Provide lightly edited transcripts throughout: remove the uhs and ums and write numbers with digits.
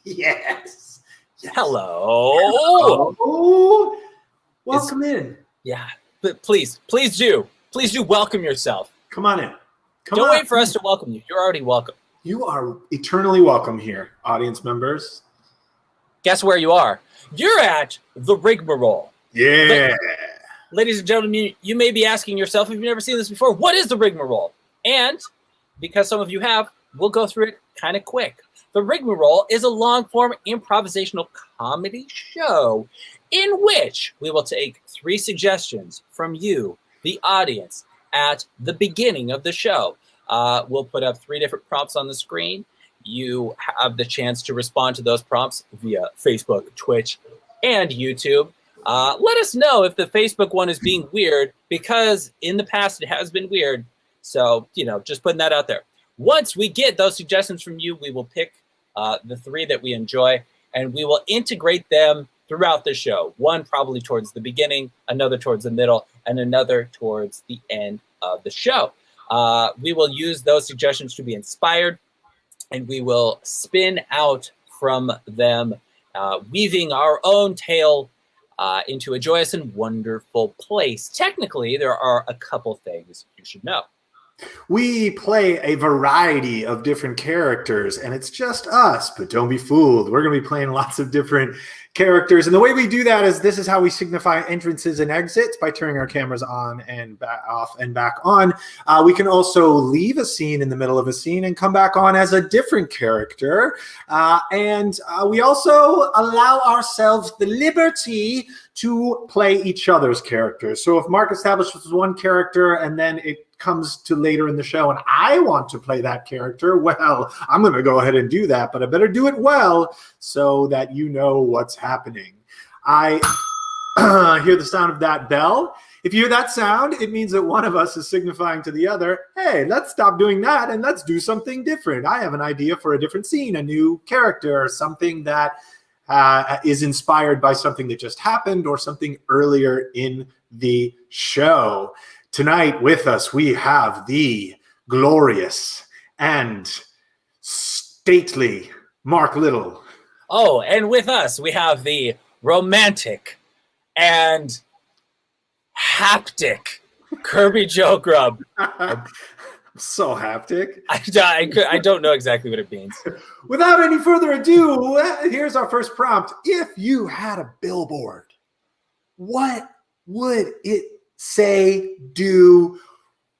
Yes. Hello. Oh, welcome in. Yeah, but please do welcome yourself. Come on in. Don't wait for us to welcome you. You're already welcome. You are eternally welcome here, audience members. Guess where you are? You're at the rigmarole. Yeah. Ladies and gentlemen, you may be asking yourself, if you've never seen this before, what is the rigmarole? And because some of you have, we'll go through it kind of quick. The rigmarole is a long-form improvisational comedy show in which we will take 3 suggestions from you, the audience, at the beginning of the show. We'll put up 3 different prompts on the screen. You have the chance to respond to those prompts via Facebook, Twitch, and YouTube. Let us know if the Facebook one is being weird, because in the past it has been weird. So, just putting that out there. Once we get those suggestions from you, we will pick the 3 that we enjoy, and we will integrate them throughout the show. One probably towards the beginning, another towards the middle, and another towards the end of the show. We will use those suggestions to be inspired, and we will spin out from them, weaving our own tale into a joyous and wonderful place. Technically, there are a couple things you should know. We play a variety of different characters, and it's just us, but don't be fooled. We're going to be playing lots of different characters, and the way we do that is this is how we signify entrances and exits, by turning our cameras on and back off and back on. We can also leave a scene in the middle of a scene and come back on as a different character, and we also allow ourselves the liberty to play each other's characters. So if Marc establishes one character and then it comes to later in the show and I want to play that character, well, I'm going to go ahead and do that, but I better do it well so that you know what's happening. I hear the sound of that bell. If you hear that sound, it means that one of us is signifying to the other, hey, let's stop doing that and let's do something different. I have an idea for a different scene, a new character, or something that is inspired by something that just happened or something earlier in the show. Tonight with us, we have the glorious and stately Marc Little. Oh, and with us, we have the romantic and haptic Kerby Joe Grubb. So haptic. I don't know exactly what it means. Without any further ado, here's our first prompt. If you had a billboard, what would it say, do?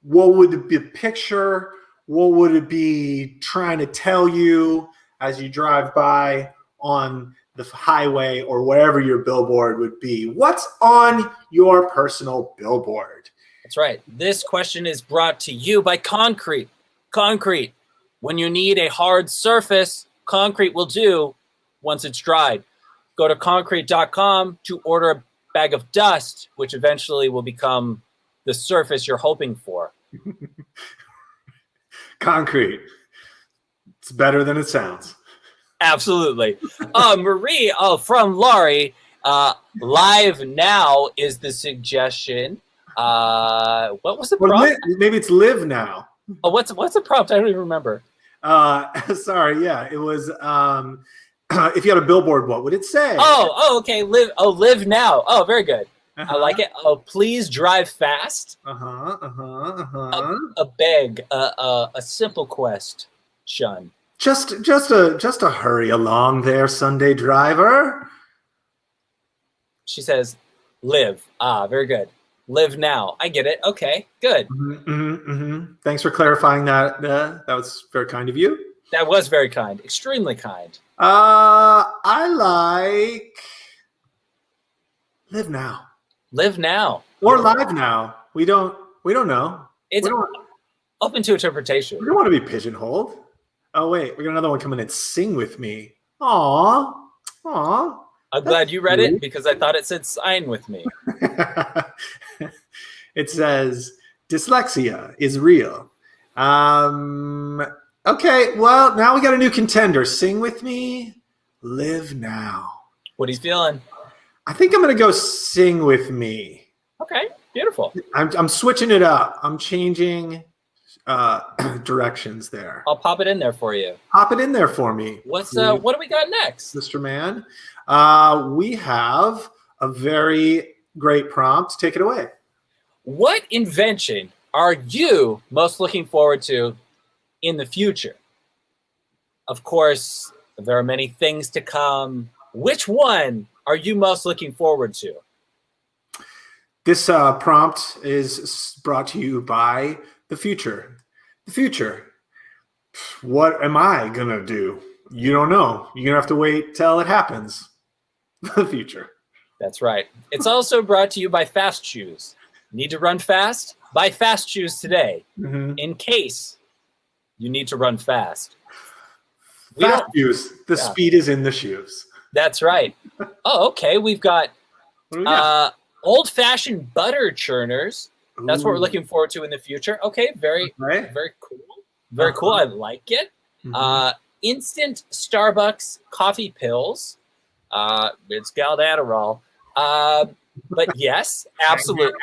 What would it be a picture? What would it be trying to tell you as you drive by on the highway or wherever your billboard would be? What's on your personal billboard? That's right. This question is brought to you by concrete. Concrete. When you need a hard surface, concrete will do once it's dried. Go to concrete.com to order a bag of dust, which eventually will become the surface you're hoping for. Concrete. It's better than it sounds. Absolutely. Marie, from Laurie, live now is the suggestion. What was the prompt? Maybe it's live now. Oh, what's the prompt? I don't even remember. Sorry, yeah, it was if you had a billboard, what would it say? Okay. Live now. Oh, very good. I like it. Oh, please drive fast. A beg, a simple quest, shun. Just a hurry along there, Sunday driver. She says, live. Very good. Live now. I get it. Okay, good. Thanks for clarifying that. That was very kind of you. That was very kind. Extremely kind. I like live now. Live now. Or live now. We don't know. It's open to interpretation. We don't want to be pigeonholed. Oh, wait. We got another one coming in. Sing with me. Aw. I'm glad you read it because I thought it said sign with me. It says dyslexia is real. Okay, well, now we got a new contender. Sing with me, live now. What are you feeling? I think I'm going to go sing with me. Okay, beautiful. I'm switching it up. I'm changing directions there. I'll pop it in there for you. Pop it in there for me. What do we got next? Mr. Man? We have a very great prompt. Take it away. What invention are you most looking forward to in the future? Of course, there are many things to come. Which one are you most looking forward to? This prompt is brought to you by the future. The future. What am I going to do? You don't know. You're going to have to wait till it happens. The future. That's right. It's also brought to you by Fast Shoes. Need to run fast? Buy Fast Shoes today in case you need to run fast. Fast shoes. The speed is in the shoes. That's right. Oh, okay. We've got old-fashioned butter churners. That's what we're looking forward to in the future. Okay, very cool. Very cool. I like it. Instant Starbucks coffee pills. It's called Adderall. But yes, absolutely.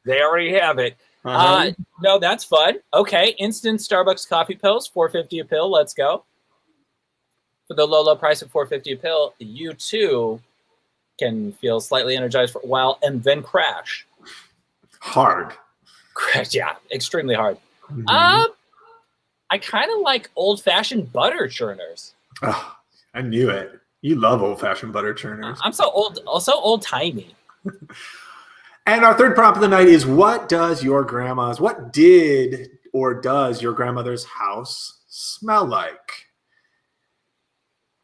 They already have it. No, that's fun. Okay, instant Starbucks coffee pills, $4.50 a pill. Let's go. For the low price of $4.50 a pill, you too can feel slightly energized for a while and then crash. Hard. Crash, yeah, extremely hard. I kind of like old-fashioned butter churners. Oh, I knew it. You love old-fashioned butter churners. I'm so old, also old-timey. And our third prompt of the night is, what did or does your grandmother's house smell like?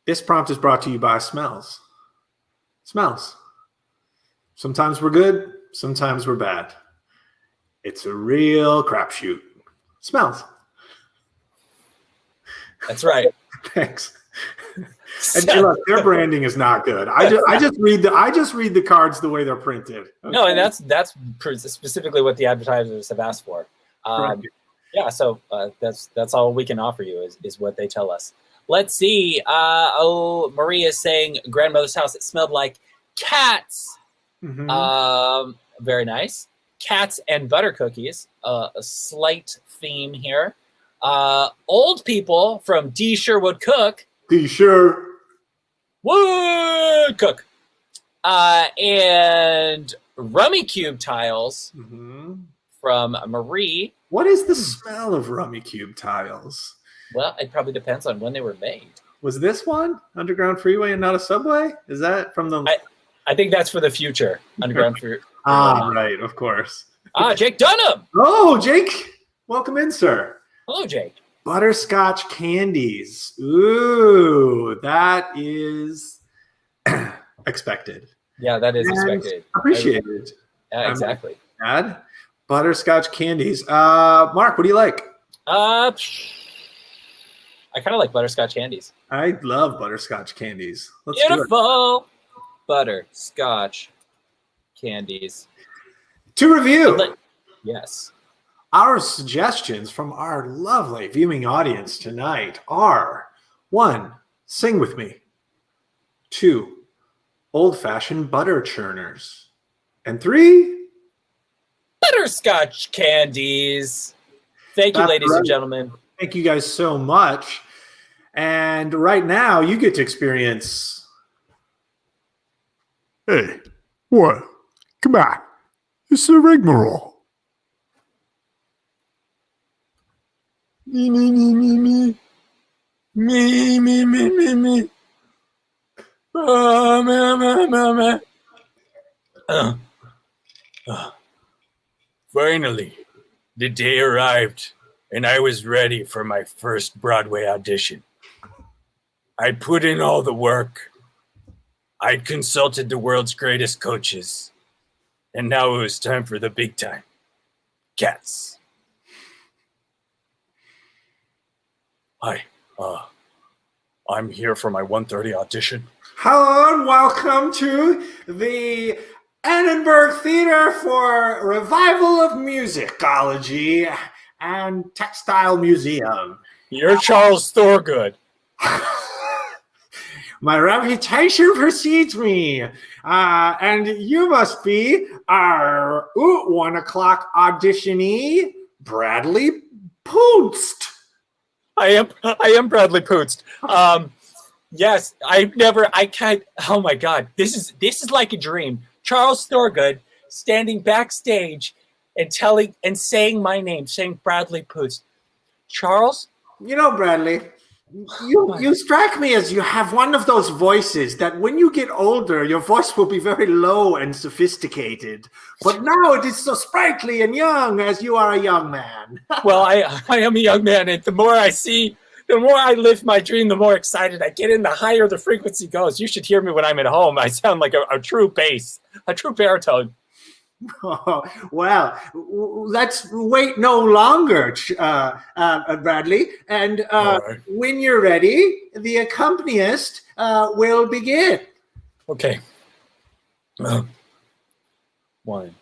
This prompt is brought to you by smells. Smells. Sometimes we're good, sometimes we're bad. It's a real crapshoot. Smells. That's right. Thanks. And look, their branding is not good. I just read the cards the way they're printed. Okay? No, and that's specifically what the advertisers have asked for. Yeah, so that's all we can offer you is what they tell us. Let's see. Maria is saying grandmother's house. It smelled like cats. Very nice. Cats and butter cookies. A slight theme here. Old people from D. Sherwood Cook. D. Sherwood Cook. And Rummy Cube tiles from Marie. What is the smell of Rummy Cube tiles? Well, it probably depends on when they were made. Was this one Underground Freeway and not a subway? Is that from the... I think that's for the future. Underground Freeway. Right, of course. Jake Dunham. Oh, Jake. Welcome in, sir. Hello, Jake. Butterscotch candies. Ooh, that is expected. Yeah, that is expected. Appreciated. Yeah, exactly. Add butterscotch candies. Mark, what do you like? I kind of like butterscotch candies. I love butterscotch candies. Let's Beautiful butterscotch candies. To review. Yes. Our suggestions from our lovely viewing audience tonight are 1, sing with me. 2, old-fashioned butter churners. And 3, butterscotch candies. Thank you, ladies and gentlemen. Thank you guys so much. And right now, you get to experience... Hey, what? Come on. It's the rigmarole. Me. Me. Finally, the day arrived, and I was ready for my first Broadway audition. I'd put in all the work. I'd consulted the world's greatest coaches. And now it was time for the big time. Cats. Hi, I'm here for my 1:30 audition. Hello and welcome to the Annenberg Theater for Revival of Musicology and Textile Museum. You're Charles Thorgood. My reputation precedes me, and you must be our 1 o'clock auditionee. Bradley Pootst. I am Bradley Pootst. Yes, I can't. Oh my God, this is like a dream. Charles Thorgood standing backstage and saying my name, saying Bradley Pootst. Charles, Bradley, you strike me as you have one of those voices that when you get older, your voice will be very low and sophisticated. But now it is so sprightly and young as you are a young man. Well, I am a young man, and the more I live my dream, the more excited I get, and the higher the frequency goes. You should hear me when I'm at home. I sound like a true bass, a true baritone. Oh, well, let's wait no longer, Bradley. And right. When you're ready, the accompanist will begin. Okay. One.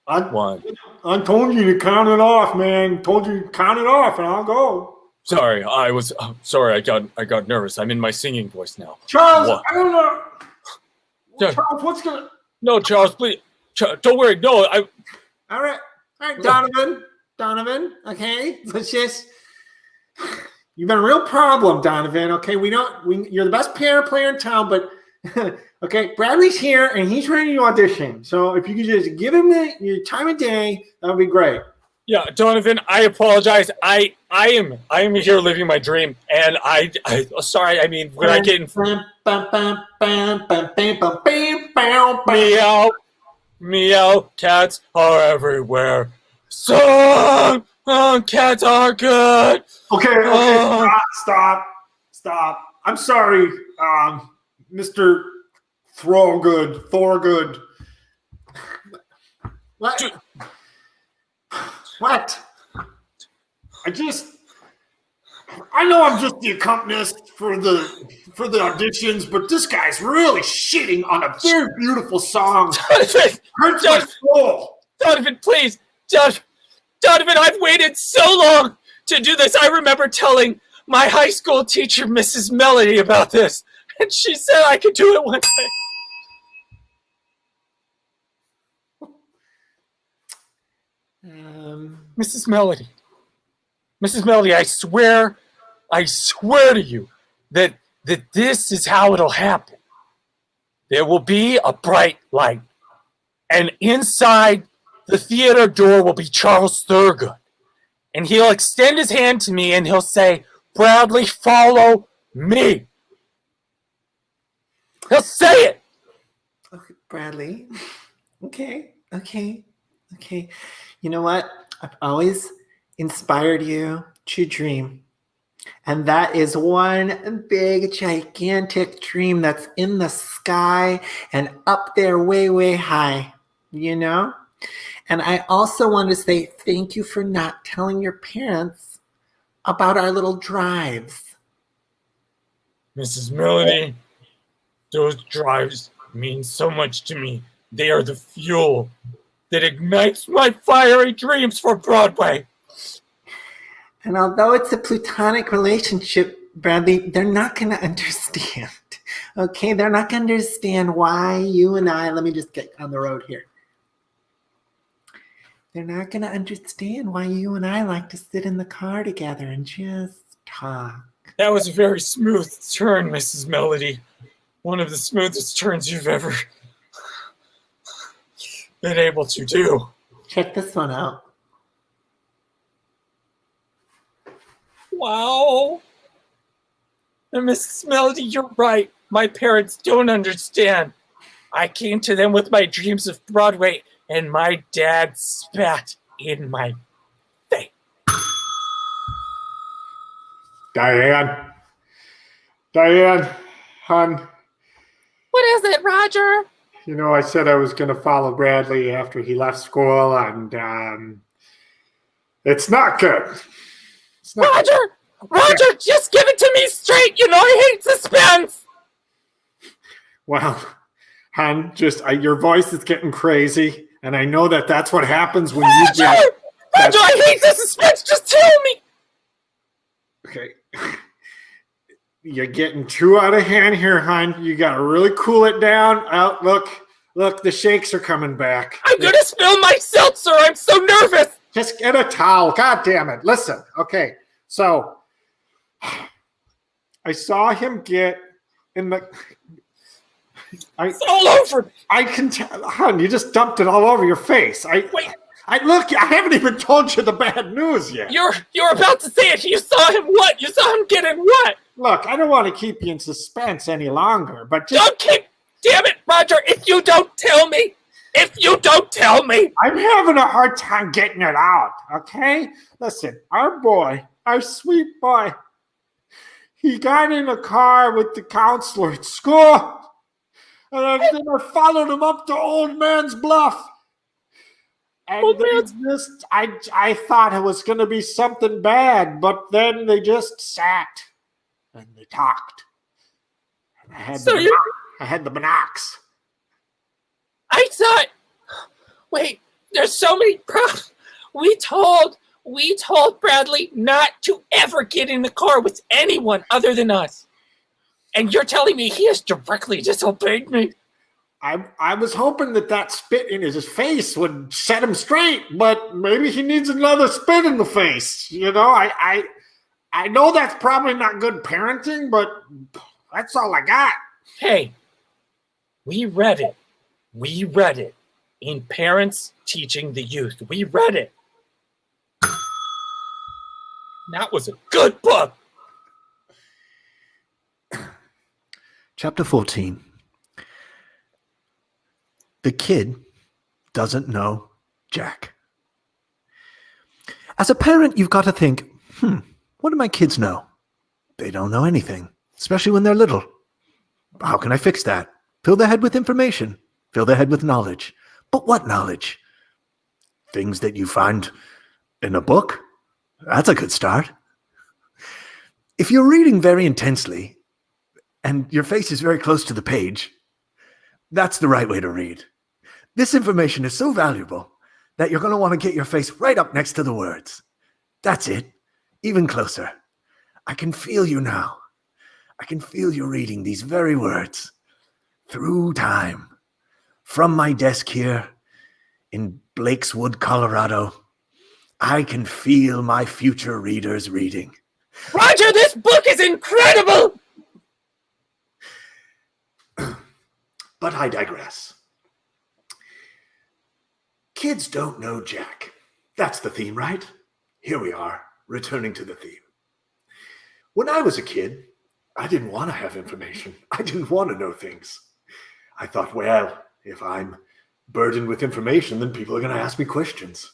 I told you to count it off, man. Told you to count it off, and I'll go. Sorry, I got nervous. I'm in my singing voice now. Charles, What? I don't know. Yeah. Charles, what's gonna? No, Charles, please. Don't worry. No, All right, Donovan. Okay, let's just. You've been a real problem, Donovan. Okay, you're the best piano player in town, but okay, Bradley's here and he's ready to audition. So if you could just give him your time of day, that would be great. Yeah, Donovan, I apologize. I am here living my dream, and I sorry. I mean, when I get in meow, cats are everywhere. Song, cats are good. Okay, stop. I'm sorry, Mr. Thorgood. What? What? I know I'm just the accompanist for the auditions, but this guy's really shitting on a very beautiful song. Donovan, Hurts my soul. Donovan, please, Donovan, I've waited so long to do this. I remember telling my high school teacher, Mrs. Melody, about this, and she said I could do it one day. Mrs. Melody, I swear to you that this is how it'll happen. There will be a bright light, and inside the theater door will be Charles Thurgood, and he'll extend his hand to me and he'll say, "Bradley, follow me." He'll say it. Okay, Bradley. Okay. You know what? I've always inspired you to dream. And that is one big, gigantic dream that's in the sky and up there way, way high, And I also want to say thank you for not telling your parents about our little drives. Mrs. Melody, those drives mean so much to me. They are the fuel that ignites my fiery dreams for Broadway. And although it's a platonic relationship, Bradley, they're not going to understand. Okay, they're not going to understand why you and I, let me just get on the road here. They're not going to understand why you and I like to sit in the car together and just talk. That was a very smooth turn, Mrs. Melody. One of the smoothest turns you've ever been able to do. Check this one out. Wow. And Mrs. Melody, you're right. My parents don't understand. I came to them with my dreams of Broadway, and my dad spat in my face. Diane, hon. What is it, Roger? I said I was going to follow Bradley after he left school, and it's not good. Roger, just give it to me straight. I hate suspense. Well, hon, your voice is getting crazy, and I know that's what happens when you get... Roger, I hate the suspense. Just tell me. Okay. You're getting too out of hand here, hon. You got to really cool it down. Look, Look, the shakes are coming back. I'm going to spill my seltzer. I'm so nervous. Just get a towel. God damn it. Listen. Okay. So I saw him get in the... It's all over. I can tell. Hon, you just dumped it all over your face. Wait. Look, I haven't even told you the bad news yet. You're about to say it. You saw him what? You saw him get in what? Look, I don't want to keep you in suspense any longer, but just... Don't keep... Damn it, Roger. If you don't tell me. I'm having a hard time getting it out, okay? Listen, our boy, our sweet boy, he got in a car with the counselor at school, and then I followed him up to Old Man's Bluff. And I thought it was going to be something bad, but then they just sat and they talked. And I had the binocs. I thought, wait, there's so many problems. We told Bradley not to ever get in the car with anyone other than us. And you're telling me he has directly disobeyed me? I was hoping that spit in his face would set him straight, but maybe he needs another spit in the face. You know, I know that's probably not good parenting, but that's all I got. Hey, we read it. In Parents Teaching the Youth. We read it. That was a good book. Chapter 14. The kid doesn't know Jack. As a parent, you've got to think, what do my kids know? They don't know anything, especially when they're little. How can I fix that? Fill their head with information. Fill their head with knowledge. But what knowledge? Things that you find in a book? That's a good start. If you're reading very intensely and your face is very close to the page, that's the right way to read. This information is so valuable that you're going to want to get your face right up next to the words. That's it. Even closer. I can feel you now. I can feel you reading these very words through time. From my desk here in Blakeswood, Colorado, I can feel my future readers reading. Roger, this book is incredible! But I digress. Kids don't know Jack. That's the theme, right? Here we are, returning to the theme. When I was a kid, I didn't want to have information. I didn't want to know things. I thought, well, if I'm burdened with information, then people are going to ask me questions.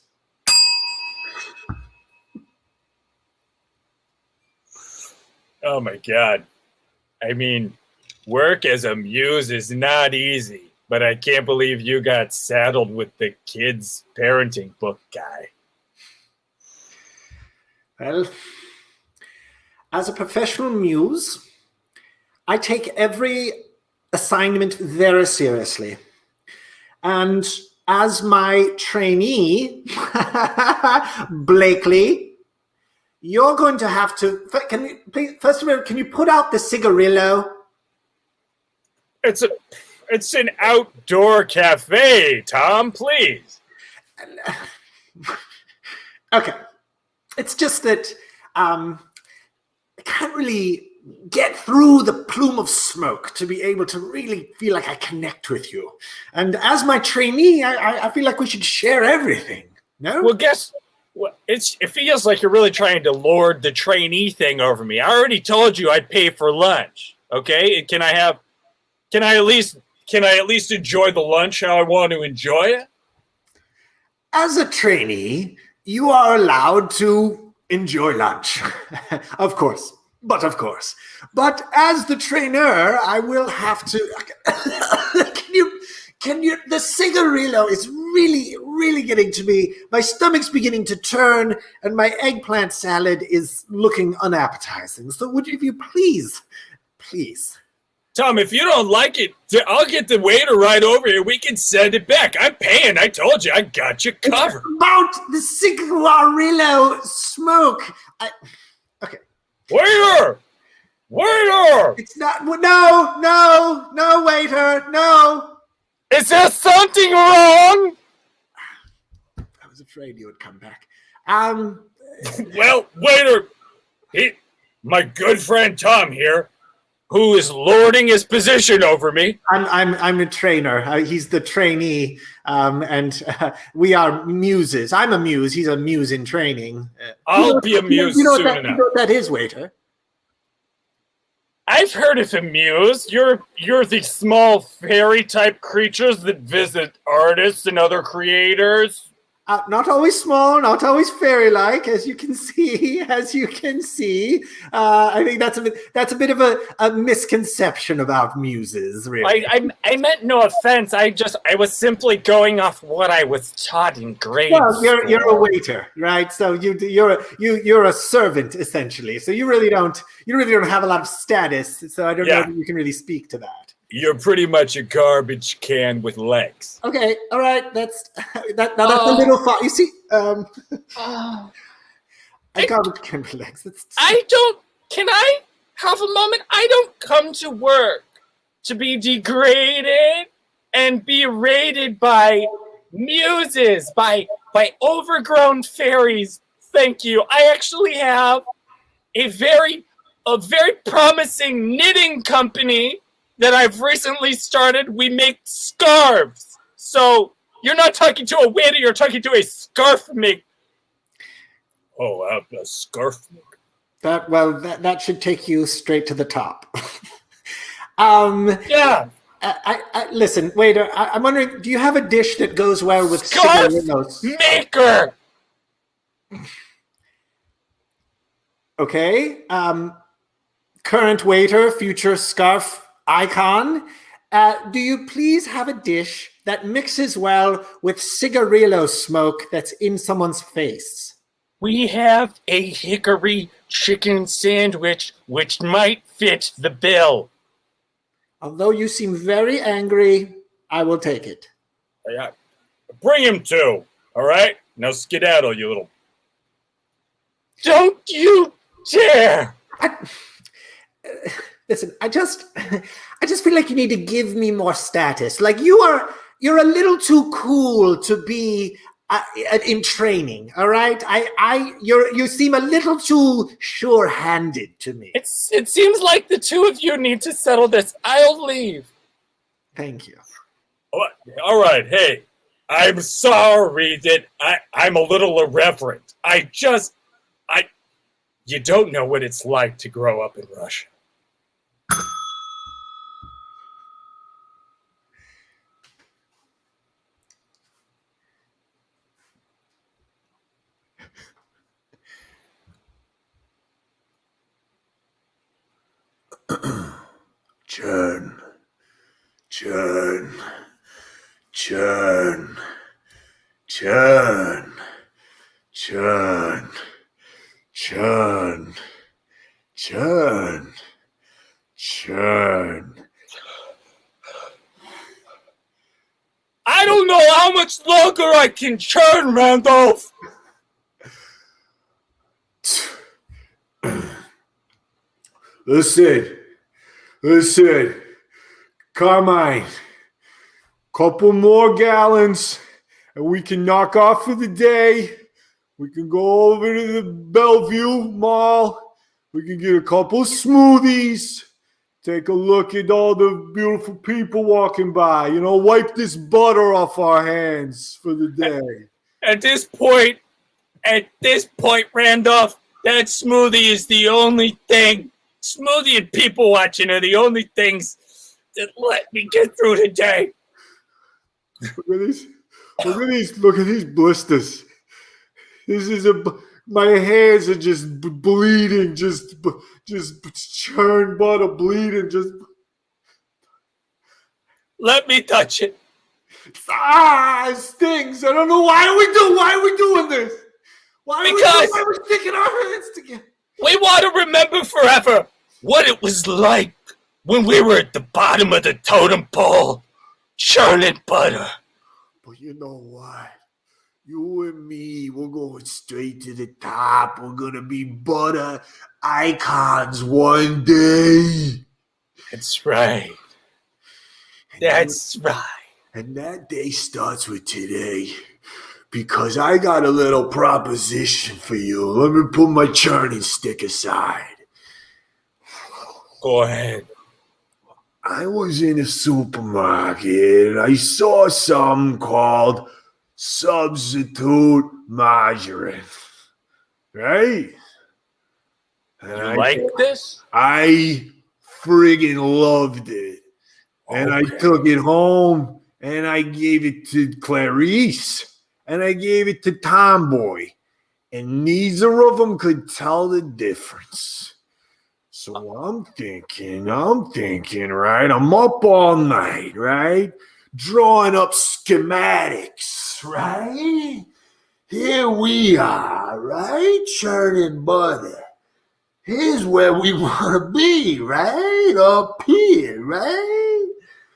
Oh my God. I mean, work as a muse is not easy, but I can't believe you got saddled with the kids' parenting book guy. Well, as a professional muse, I take every assignment very seriously. And as my trainee, Blakely, you're going to have to, first of all, can you put out the cigarillo? It's an outdoor cafe, Tom, please. Okay. It's just that I can't really get through the plume of smoke to be able to really feel like I connect with you. And as my trainee, I feel like we should share everything. No? Well, it feels like you're really trying to lord the trainee thing over me. I already told you I'd pay for lunch. Okay? Can I at least enjoy the lunch how I want to enjoy it? As a trainee, you are allowed to enjoy lunch. Of course. But as the trainer, I will have to. Can you? The cigarillo is really getting to me. My stomach's beginning to turn, and my eggplant salad is looking unappetizing. So would you, if you please. Tom, if you don't like it, I'll get the waiter right over here. We can send it back. I'm paying. I told you. I got you covered. It's about the cigarillo smoke. Okay. Waiter! It's not. No, waiter, no. Is there something wrong? I was afraid you would come back. Well, waiter, my good friend Tom here, who is lording his position over me. I'm a trainer. He's the trainee, and we are muses. I'm a muse. He's a muse in training. I'll be a muse soon enough. You know what that is, waiter? I've heard of a muse. You're the small fairy-type creatures that visit artists and other creators. Not always small, not always fairy-like, as you can see. I think that's a bit of a misconception about muses, really. I meant no offense. I was simply going off what I was taught in grade. Well, you're a waiter, right? So you're a servant essentially. So you really don't have a lot of status. So I don't know if you can really speak to that. You're pretty much a garbage can with legs. Okay, all right. That's a little far. You see, a garbage can with legs. Can I have a moment? I don't come to work to be degraded and be rated by muses, by overgrown fairies. Thank you. I actually have a very promising knitting company that I've recently started. We make scarves. So you're not talking to a waiter, you're talking to a scarf maker. Oh, a scarf maker. That should take you straight to the top. Yeah. Listen, waiter, I'm wondering, do you have a dish that goes well with Scarf maker? Okay. Current waiter, future scarf icon, do you please have a dish that mixes well with cigarillo smoke that's in someone's face? We have a hickory chicken sandwich, which might fit the bill. Although you seem very angry, I will take it. Yeah. Bring him to, all right? Now skedaddle, you little... Don't you dare! Listen, I just feel like you need to give me more status. Like you're a little too cool to be in training. All right, you seem a little too sure-handed to me. It seems like the two of you need to settle this. I'll leave. Thank you. All right, hey, I'm sorry that I'm a little irreverent. You don't know what it's like to grow up in Russia. Churn, churn, churn, churn, churn, churn, churn, churn. I don't know how much longer I can churn, Randolph. Listen, Carmine, couple more gallons and we can knock off for the day. We can go over to the Bellevue Mall. We can get a couple smoothies. Take a look at all the beautiful people walking by. Wipe this butter off our hands for the day. At this point, Randolph, that smoothie is the only thing. Smoothie and people watching are the only things that let me get through the day. Look at these blisters. My hands are just bleeding, just churn butter bleeding, just. Let me touch it. It stings. I don't know why are we doing this? Why are we sticking our hands together? We want to remember forever what it was like when we were at the bottom of the totem pole, churning butter. But you know what? You and me, we're going straight to the top. We're going to be butter icons one day. That's right. That's right. And that day starts with today. Because I got a little proposition for you. Let me put my churning stick aside. Go ahead. I was in a supermarket and I saw something called substitute margarine. Right? And You like this? I friggin' loved it. And I took it home and I gave it to Clarice. And I gave it to Tomboy. And neither of them could tell the difference. So I'm thinking, right? I'm up all night, right? Drawing up schematics, right? Here we are, right? Churning butter. Here's where we want to be, right? Up here, right?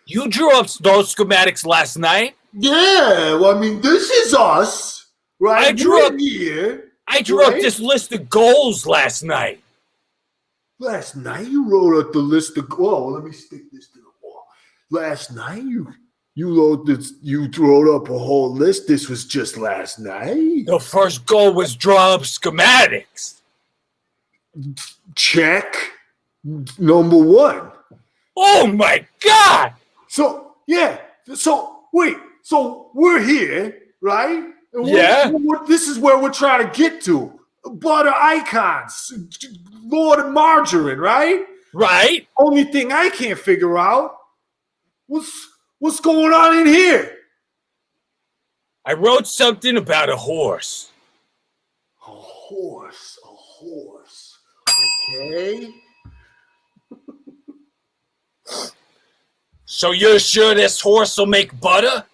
You drew up those schematics last night. Yeah, well, I mean, this is us, right? I drew up right? this list of goals last night. Last night you wrote up the list of. Whoa, let me stick this to the wall. Last night you wrote this. You wrote up a whole list. This was just last night. The first goal was draw up schematics. Check. Number one. Oh my God! So yeah. So wait. So we're here, right? And Yeah. This is where we're trying to get to. Butter icons, Lord of Margarine, right? Right? Only thing I can't figure out what's going on in here. I wrote something about a horse. A horse. Okay. So you're sure this horse will make butter?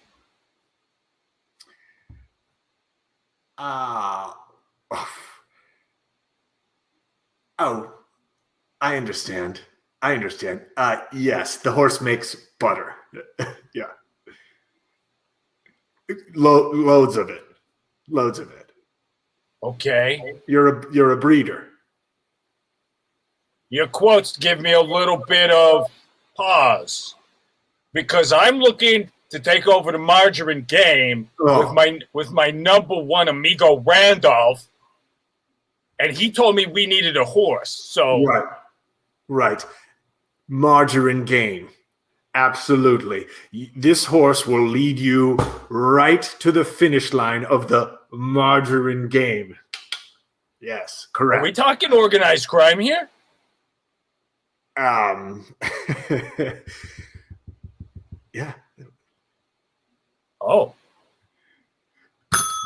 Oh, I understand. Yes, the horse makes butter. Yeah. Loads of it. Okay. You're a breeder. Your quotes give me a little bit of pause because I'm looking to take over the margarine game with my number one amigo Randolph, and he told me we needed a horse. So right. Margarine game. Absolutely. This horse will lead you right to the finish line of the margarine game. Yes, correct. Are we talking organized crime here? Yeah. Oh.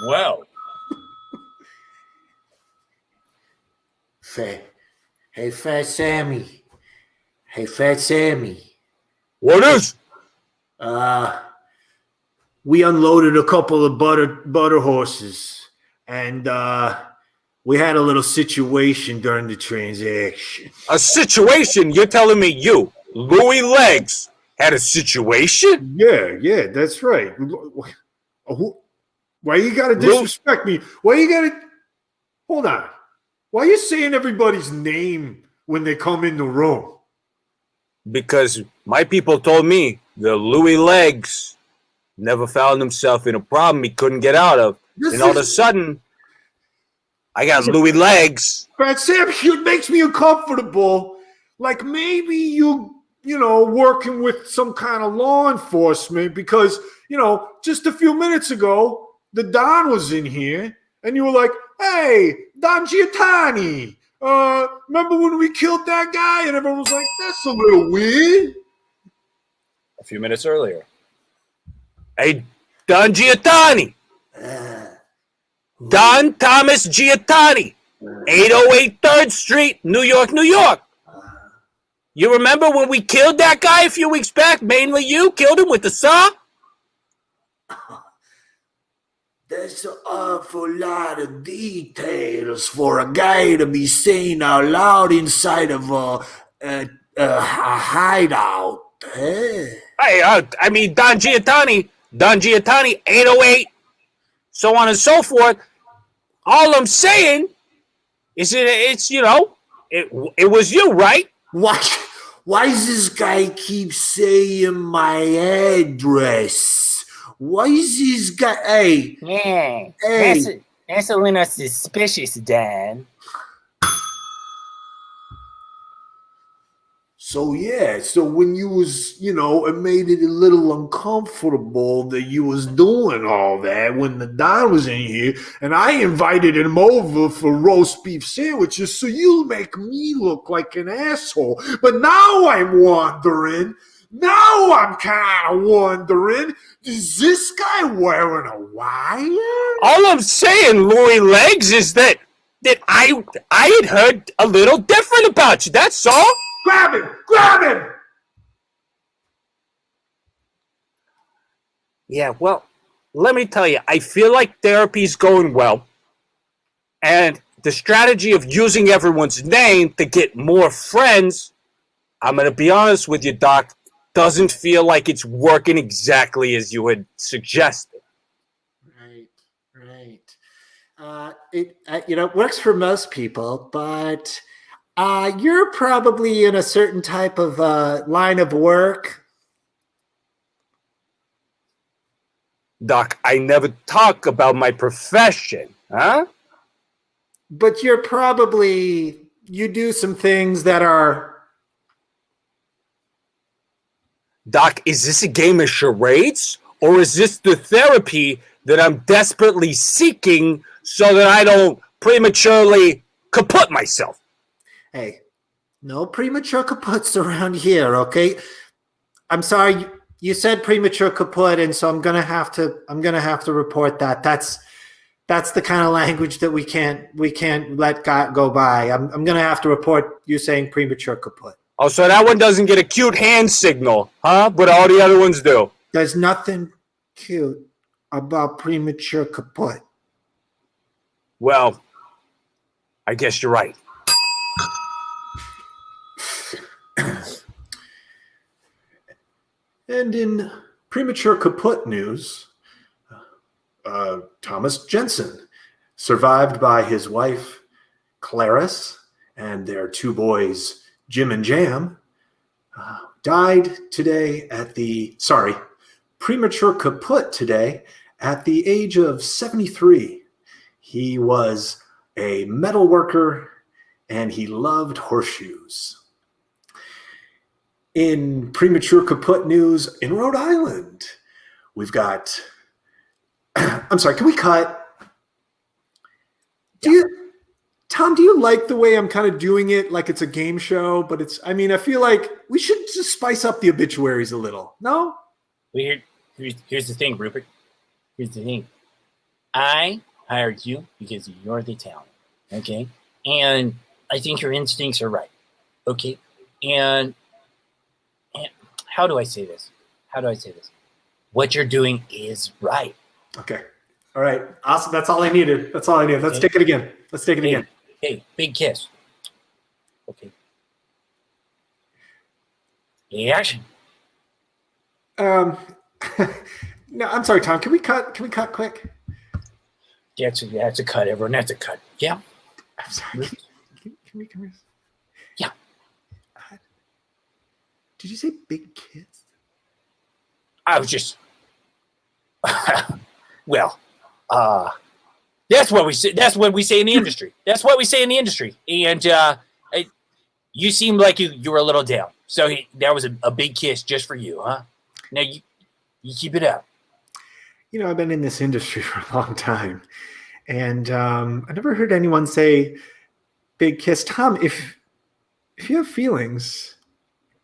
Well. Hey, Fat Sammy. What is? We unloaded a couple of butter horses, and we had a little situation during the transaction. A situation? You're telling me you, Louis Legs, had a situation? Yeah, that's right. Why you gotta disrespect me? Hold on. Why are you saying everybody's name when they come in the room? Because my people told me that Louis Legs never found himself in a problem he couldn't get out of. And all of a sudden, I got Louis Legs. Fat Sam, it makes me uncomfortable. Like maybe you working with some kind of law enforcement because, just a few minutes ago, the Don was in here and you were like, hey, Don Giattani, remember when we killed that guy? And everyone was like, that's a little weird. A few minutes earlier. Hey, Don Giattani. Don Thomas Giattani. 808 3rd Street, New York, New York. You remember when we killed that guy a few weeks back? Mainly you killed him with the saw? That's an awful lot of details for a guy to be saying out loud inside of a hideout. Hey, I mean, Don Giattani, 808, so on and so forth. All I'm saying is it was you, right? Why does this guy keep saying my address? Why is this guy? Hey, Yeah, hey. that's a little suspicious, Dad. So yeah, so when you was, it made it a little uncomfortable that you was doing all that when the Don was in here, and I invited him over for roast beef sandwiches, so you'll make me look like an asshole. But now I'm wondering, is this guy wearing a wire? All I'm saying, Louis Legs, is that I had heard a little different about you. That's all. Grab him! Grab him! Yeah, well, let me tell you, I feel like therapy's going well. And the strategy of using everyone's name to get more friends, I'm going to be honest with you, Doc, doesn't feel like it's working exactly as you had suggested. Right. It works for most people, but you're probably in a certain type of line of work. Doc, I never talk about my profession, huh? But you do some things that are... Doc, is this a game of charades? Or is this the therapy that I'm desperately seeking so that I don't prematurely kaput myself? Hey, no premature kaputs around here, okay? I'm sorry, you said premature kaput, and so I'm gonna have to report that. That's the kind of language that we can't let go by. I'm gonna have to report you saying premature kaput. Oh, so that one doesn't get a cute hand signal, huh? But all the other ones do. There's nothing cute about premature kaput. Well, I guess you're right. And in premature kaput news, Thomas Jensen, survived by his wife Clarice and their two boys Jim and Jam, died today premature kaput today at the age of 73. He was a metal worker and he loved horseshoes. In premature kaput news in Rhode Island, we've got... I'm sorry, can we cut? Tom, do you like the way I'm kind of doing it like it's a game show? But I feel like we should just spice up the obituaries a little. No? Well, here's the thing, Rupert. Here's the thing. I hired you because you're the talent, okay? And I think your instincts are right, okay? And how do I say this? What you're doing is right. Okay. All right. Awesome. That's all I needed. Let's take it again. Hey, big kiss. Okay. Action. No, I'm sorry, Tom. Can we cut quick? That's a cut, everyone. That's a cut. Yeah. I'm sorry. Can we? Yeah. Did you say big kiss? I was just... well, that's what we say. That's what we say in the industry. And you seemed like you were a little down. So that was a big kiss just for you, huh? Now you keep it up. I've been in this industry for a long time, and I never heard anyone say big kiss. Tom, if you have feelings,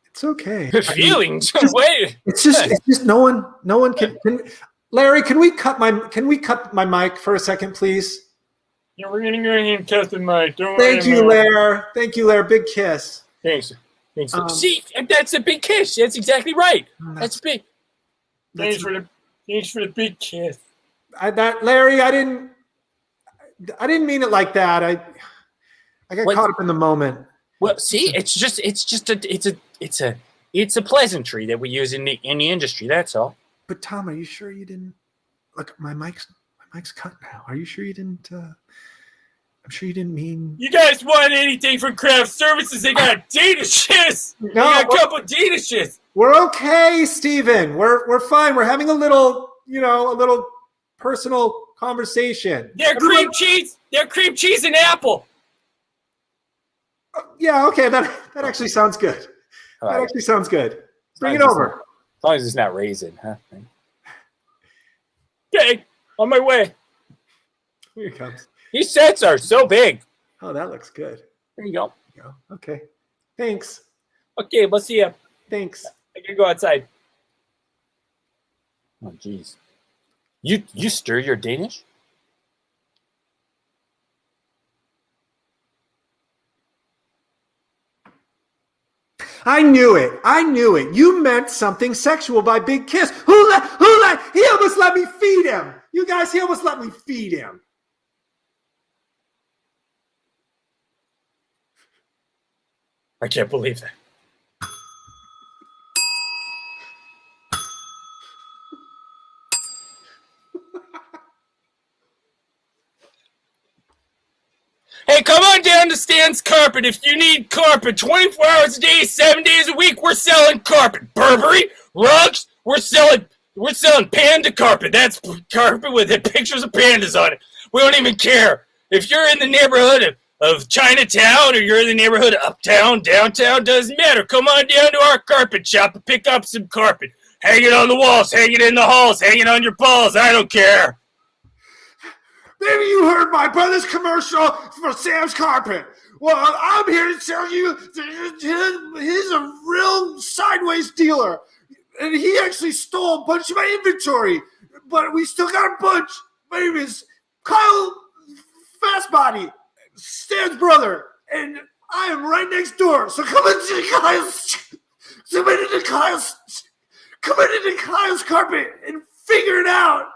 it's okay. Feelings? Wait. It's just no one can. Larry, can we cut my mic for a second, please? Yeah, we're gonna go ahead and cut the mic. Thank you, Larry. Big kiss. Thanks. See, that's a big kiss. That's exactly right. That's big. Thanks for the big kiss. Larry, I didn't mean it like that. I got caught up in the moment. Well, see, it's a pleasantry that we use in the industry. That's all. But Tom, are you sure you didn't look? My mic's cut now. Are you sure you didn't? I'm sure you didn't mean. You guys want anything from craft services? They got data shits. They got a couple data shits. We're okay, Steven. We're fine. We're having a little personal conversation. They're cream cheese. They're cream cheese and apple. Yeah, okay. That actually sounds good. That actually sounds good. Bring it over. As long as it's not raisin, huh? Okay, on my way. Here it comes. These sets are so big. Oh, that looks good. There you go. Okay. Thanks. Okay, we'll see ya. Thanks. I gotta go outside. Oh, jeez. You stir your Danish? I knew it. You meant something sexual by Big Kiss. He almost let me feed him. You guys, he almost let me feed him. I can't believe that. Hey, come on down to Stan's Carpet if you need carpet. 24 hours a day, 7 days a week, we're selling carpet. Burberry, rugs, we're selling panda carpet. That's carpet with pictures of pandas on it. We don't even care. If you're in the neighborhood of Chinatown or you're in the neighborhood of Uptown, Downtown, doesn't matter. Come on down to our carpet shop and pick up some carpet. Hang it on the walls, hang it in the halls, hang it on your balls. I don't care. Maybe you heard my brother's commercial for Sam's Carpet. Well, I'm here to tell you that he's a real sideways dealer. And he actually stole a bunch of my inventory. But we still got a bunch. My name is Kyle Fastbody, Stan's brother. And I am right next door. So come into Kyle's Carpet and figure it out.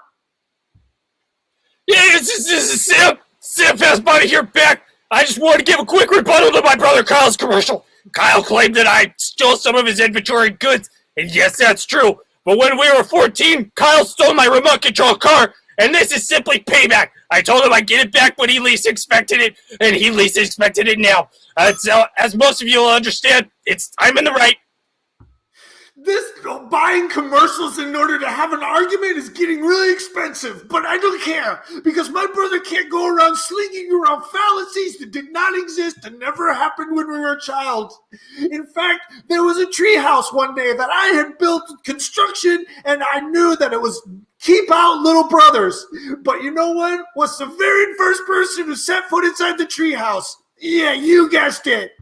Yeah, this is Sam. Sam Fastbody here back. I just wanted to give a quick rebuttal to my brother Kyle's commercial. Kyle claimed that I stole some of his inventory goods, and yes, that's true. But when we were 14, Kyle stole my remote control car, and this is simply payback. I told him I'd get it back when he least expected it, and he least expected it now. So, as most of you will understand, I'm in the right. This buying commercials in order to have an argument is getting really expensive, but I don't care because my brother can't go around slinging around fallacies that did not exist and never happened when we were a child. In fact, there was a treehouse one day that I had built construction and I knew that it was keep out little brothers. But you know what? What's the very first person who set foot inside the treehouse? Yeah, you guessed it.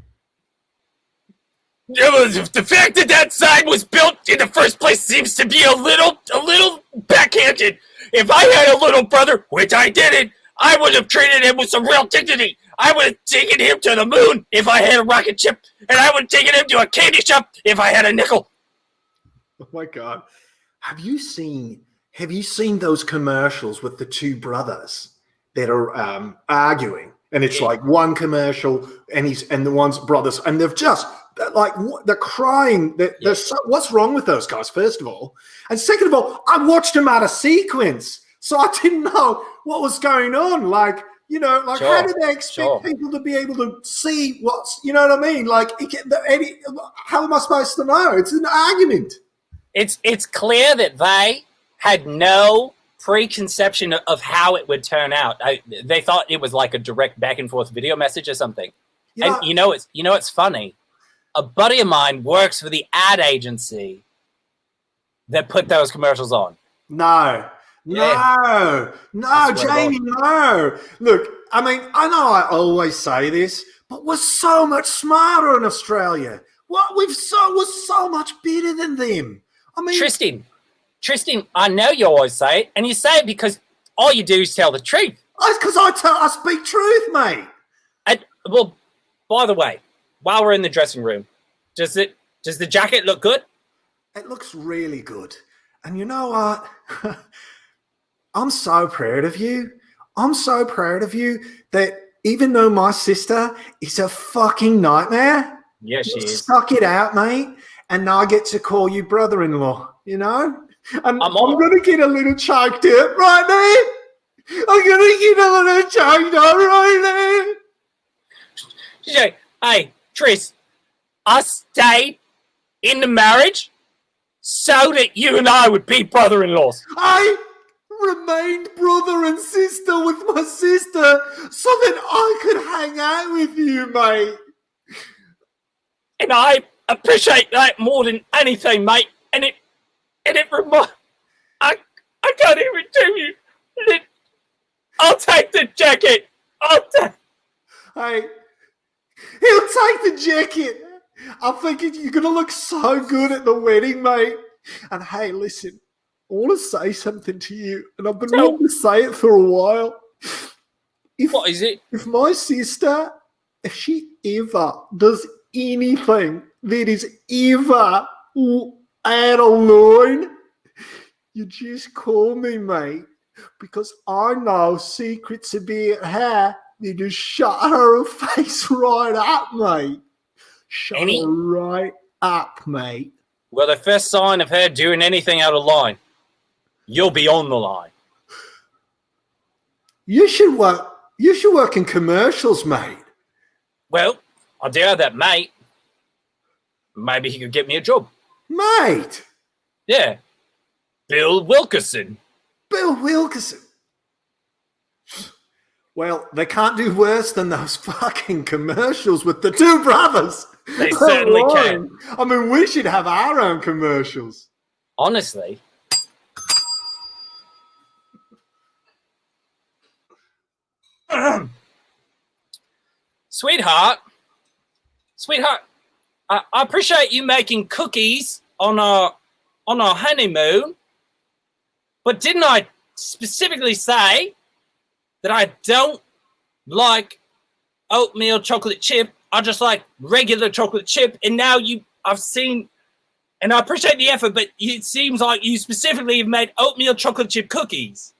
The fact that sign was built in the first place seems to be a little backhanded. If I had a little brother, which I didn't, I would have treated him with some real dignity. I would have taken him to the moon if I had a rocket ship, and I would have taken him to a candy shop if I had a nickel. Oh my God. Have you seen those commercials with the two brothers that are arguing? And it's like one commercial and the one's brothers, and they've just they're crying. What's wrong with those guys, first of all? And second of all, I watched them out of sequence, so I didn't know what was going on. How do they expect people to be able to see what's, you know what I mean? How am I supposed to know? It's an argument. It's clear that they had no preconception of how it would turn out. They thought it was like a direct back and forth video message or something. Yeah. And it's funny. A buddy of mine works for the ad agency that put those commercials on. No, Jamie, no. Look, I mean, I know I always say this, but we're so much smarter in Australia. We're so much better than them. I mean, Tristan, I know you always say it, and you say it because all you do is tell the truth. That's because I speak truth, mate. Well, by the way, while we're in the dressing room, does the jacket look good? It looks really good. And you know what? I'm so proud of you. I'm so proud of you that even though my sister is a fucking nightmare, yeah, she is. Stuck it out, mate. And now I get to call you brother-in-law, you know? And I'm going to get a little choked up right I'm gonna get on a chain, alright? She said, hey, Tris, I stayed in the marriage so that you and I would be brother-in-laws. I remained brother and sister with my sister so that I could hang out with you, mate. And I appreciate that more than anything, mate. And it reminds... I can't even tell you. I'll take the jacket. Hey, he'll take the jacket. I think you're going to look so good at the wedding, mate. And hey, listen, I want to say something to you, and I've been wanting to say it for a while. What is it? If my sister, if she ever does anything that is ever out of line, you just call me, mate, because I know secrets about her. You just shut her face right up, mate. Shut her right up, mate. Well, the first sign of her doing anything out of line, you'll be on the line. You should work in commercials, mate. Well, I do have that mate. Maybe he could get me a job. Mate! Yeah. Bill Wilkerson. Bill Wilkerson. Well, they can't do worse than those fucking commercials with the two brothers. They certainly can. I mean, we should have our own commercials. Honestly. Sweetheart, I appreciate you making cookies on our honeymoon, but didn't I specifically say that I don't like oatmeal chocolate chip? I just like regular chocolate chip, and now I've seen, and I appreciate the effort, but it seems like you specifically have made oatmeal chocolate chip cookies.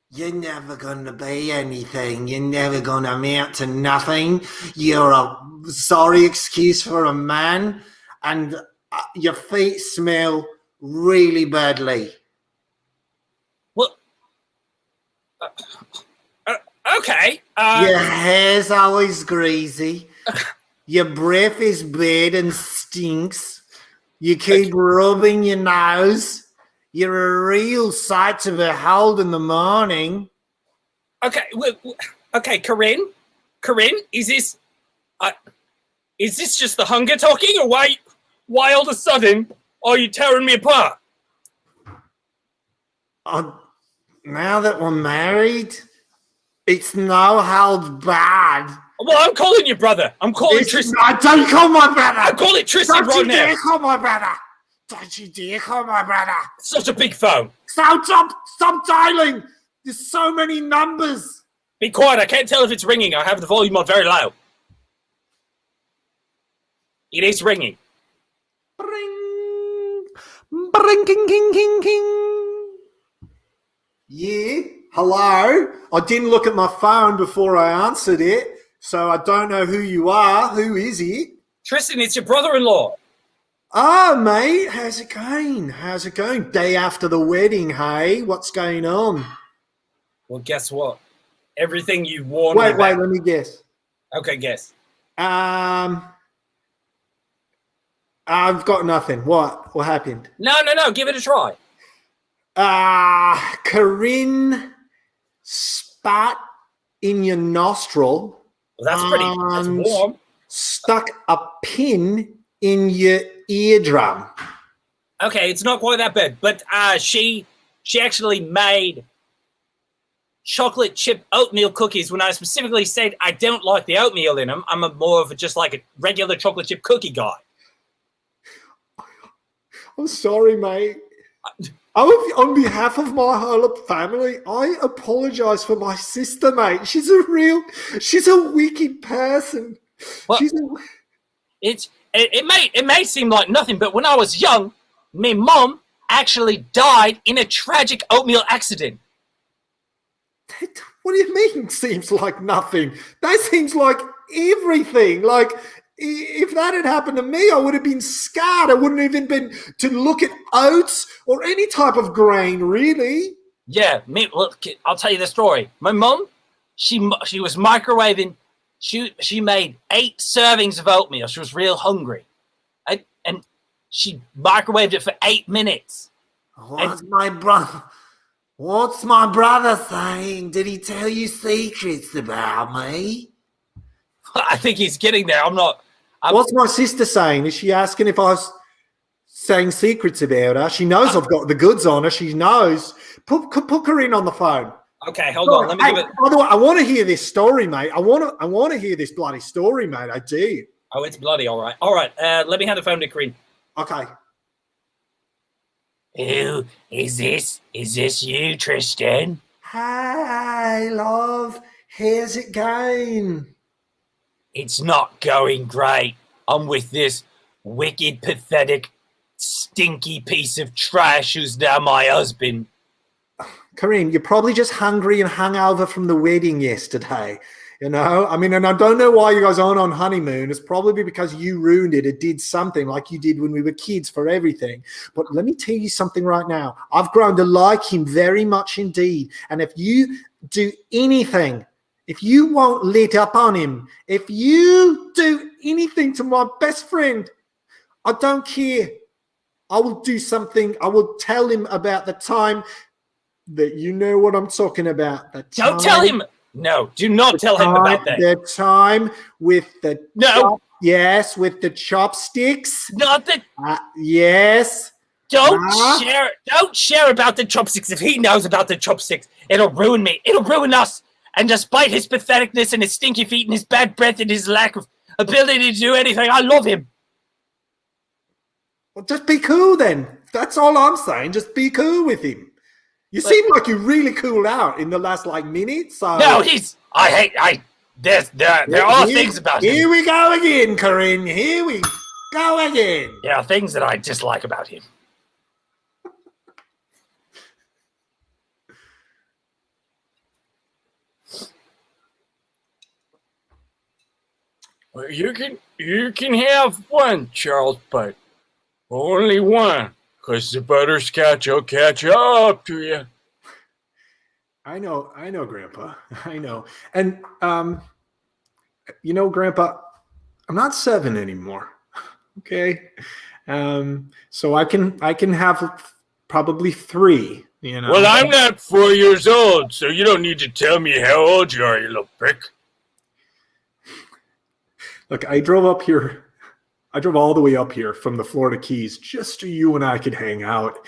You're never going to be anything. You're never going to amount to nothing. You're a sorry excuse for a man, and your feet smell really badly. Well, okay. Your hair's always greasy. Your breath is bad and stinks. You keep rubbing your nose. You're a real sight to behold in the morning. Okay, okay, Corinne, is this just the hunger talking, or why all of a sudden are you tearing me apart? Now that we're married, it's no holds barred. Well, I'm calling you brother. I'm calling Tristan. No, don't call my brother. I'm calling Tristan right now. Don't you dare call my brother. Don't you dare call my brother. Such a big phone. Stop dialing. There's so many numbers. Be quiet. I can't tell if it's ringing. I have the volume on very loud. It is ringing. Bring. Bring, king, king, king, king. Yeah, hello. I didn't look at my phone before I answered it, so I don't know who you are. Who is it? Tristan, it's your brother-in-law. Ah, mate, how's it going? How's it going? Day after the wedding, hey? What's going on? Well, guess what? Everything you warned Wait, me about. let me guess. Okay, guess. I've got nothing. What happened? No, give it a try. Corinne spat in your nostril. Well, that's warm. Stuck a pin in your eardrum. Okay, it's not quite that bad, but she actually made chocolate chip oatmeal cookies when I specifically said I don't like the oatmeal in them. I'm more of just like a regular chocolate chip cookie guy. I'm sorry, mate. On behalf of my whole family, I apologize for my sister, mate. She's a wicked person. Well, it may seem like nothing, but when I was young, my mom actually died in a tragic oatmeal accident. What do you mean seems like nothing? That seems like everything. Like, if that had happened to me, I would have been scarred. I wouldn't have even been to look at oats or any type of grain, really. Yeah, look, I'll tell you the story. My mum, she was microwaving. She made 8 servings of oatmeal. She was real hungry, and she microwaved it for 8 minutes. What's my brother saying? Did he tell you secrets about me? I think he's getting there. What's my sister saying? Is she asking if I was saying secrets about her? She knows I've got the goods on her. She knows. Put Corinne on the phone. Okay, hold on. Let me give it. By the way, I want to hear this story, mate. I want to hear this bloody story, mate. I do. Oh, it's bloody. All right. Let me hand the phone to Corinne. Okay. Who is this? Is this you, Tristan? Hey, love. How's it going? It's not going great. I'm with this wicked, pathetic, stinky piece of trash who's now my husband. Corinne, you're probably just hungry and hungover from the wedding yesterday. You know, I mean, and I don't know why you guys aren't on honeymoon. It's probably because you ruined it. It did something like you did when we were kids for everything. But let me tell you something right now. I've grown to like him very much indeed. And if you do anything, if you won't let up on him, if you do anything to my best friend, I don't care. I will do something. I will tell him about the time that you know what I'm talking about. Don't tell him. No, do not tell him about that. The time with the no, with the chopsticks. Not the yes. Don't share about the chopsticks. If he knows about the chopsticks, it'll ruin me. It'll ruin us. And despite his patheticness and his stinky feet and his bad breath and his lack of ability to do anything, I love him. Well, just be cool then. That's all I'm saying. Just be cool with him. You seem like you really cooled out in the last minute. So no, there are things about him. Here we go again, Corinne. Here we go again. There are things that I dislike about him. Well, you can have one, Charles, but only one. Because the butterscotch will catch up to you. I know, Grandpa. I know. And, you know, Grandpa, I'm not 7 anymore. Okay? So I can have probably 3, you know. Well, I'm not 4 years old, so you don't need to tell me how old you are, you little prick. Look, I drove all the way up here from the Florida Keys just so you and I could hang out.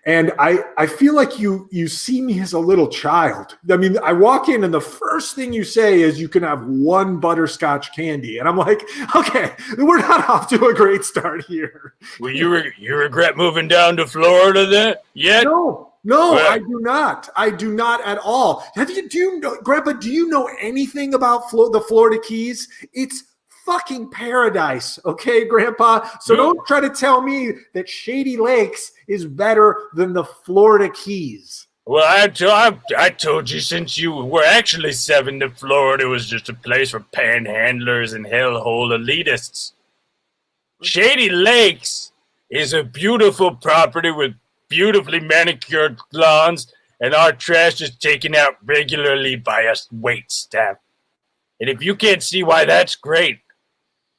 And I feel like you see me as a little child. I mean, I walk in and the first thing you say is you can have 1 butterscotch candy. And I'm like, okay, we're not off to a great start here. Well, you regret moving down to Florida then? Yet? No, well, I do not. I do not at all. Grandpa, do you know anything about the Florida Keys? It's fucking paradise, okay, Grandpa? So don't try to tell me that Shady Lakes is better than the Florida Keys. Well, I told you since you were actually 7 that Florida was just a place for panhandlers and hellhole elitists. Shady Lakes is a beautiful property with beautifully manicured lawns, and our trash is taken out regularly by a wait staff. And if you can't see why that's great,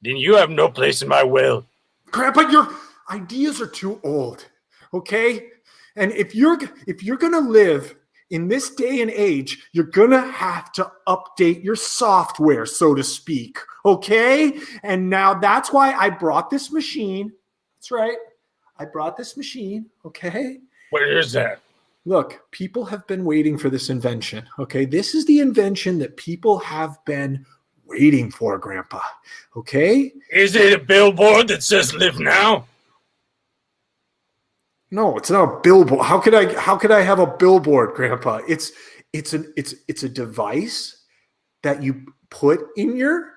then you have no place in my will. Grandpa, your ideas are too old, okay? And if you're gonna live in this day and age, you're gonna have to update your software, so to speak, okay? And now that's why I brought this machine. That's right. I brought this machine, okay? What is that? Look, people have been waiting for this invention, okay? This is the invention that people have been waiting for, Grandpa, okay? Is it a billboard that says "Live Now"? No, it's not a billboard. How could I have a billboard, Grandpa? It's a device that you put in your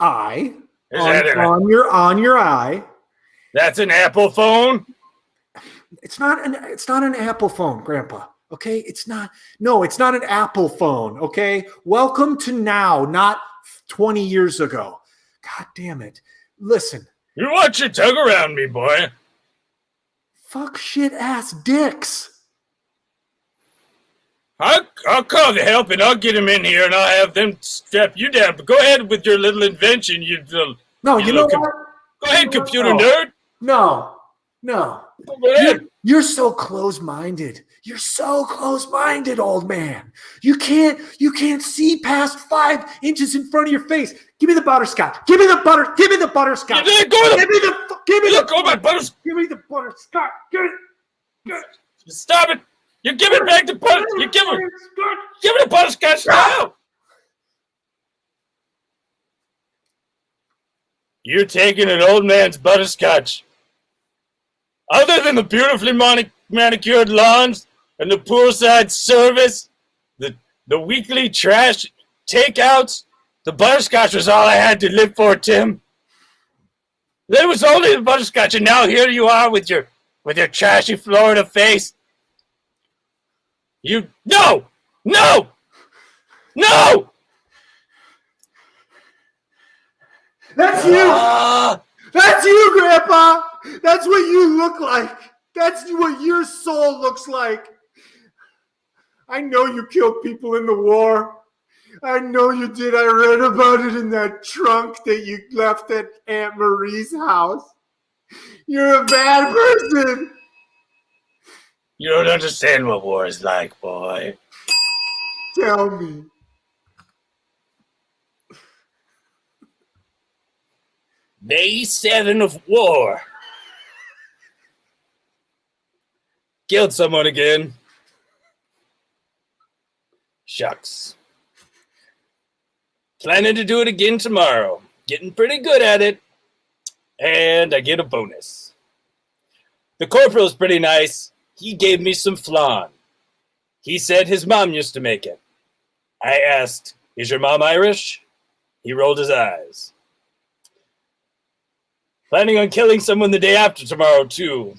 eye on your eye. That's an Apple phone? It's not an Apple phone, Grandpa. Okay? It's not an Apple phone, okay? Welcome to now, not 20 years ago. God damn it. Listen. You watch your tongue around me, boy. Fuck shit ass dicks. I'll call the help and I'll get him in here and I'll have them strap you down. But go ahead with your little invention, you little. No, you you know little what? Go ahead, computer No. nerd. No. Go ahead. You're so close-minded. You're so close-minded, old man. You can't see past 5 inches in front of your face. Give me the butterscotch. Give me the butterscotch. You didn't go to Give me the Give my butters. Give me the butterscotch. Give it. Stop it. You give it back to butter. You give me the butterscotch now. You're taking an old man's butterscotch. Other than the beautifully manicured lawns and the poolside service, the weekly trash takeouts, the butterscotch was all I had to live for, Tim. There was only the butterscotch, and now here you are with your trashy Florida face. No! That's you. That's you, Grandpa. That's what you look like. That's what your soul looks like. I know you killed people in the war. I know you did. I read about it in that trunk that you left at Aunt Marie's house. You're a bad person. You don't understand what war is like, boy. Tell me. Day 7 of war. Killed someone again. Shucks. Planning to do it again tomorrow. Getting pretty good at it. And I get a bonus. The corporal's pretty nice. He gave me some flan. He said his mom used to make it. I asked, "Is your mom Irish?" He rolled his eyes. Planning on killing someone the day after tomorrow, too.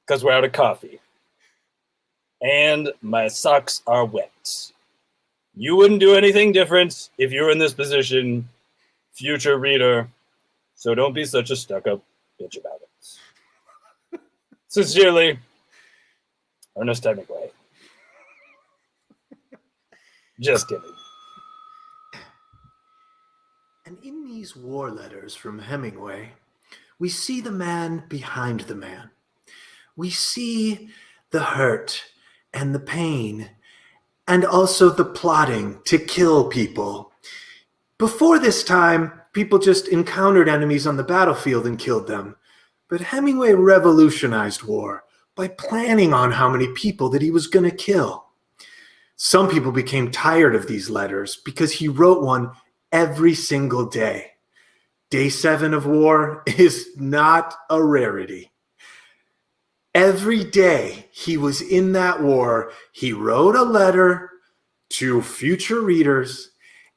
Because we're out of coffee. And my socks are wet. You wouldn't do anything different if you were in this position, future reader. So don't be such a stuck-up bitch about it. Sincerely, Ernest Hemingway. Just kidding. And in these war letters from Hemingway, we see the man behind the man. We see the hurt and the pain and also the plotting to kill people. Before this time, people just encountered enemies on the battlefield and killed them. But Hemingway revolutionized war by planning on how many people that he was going to kill. Some people became tired of these letters because he wrote one every single day. Day 7 of war is not a rarity. Every day he was in that war, he wrote a letter to future readers.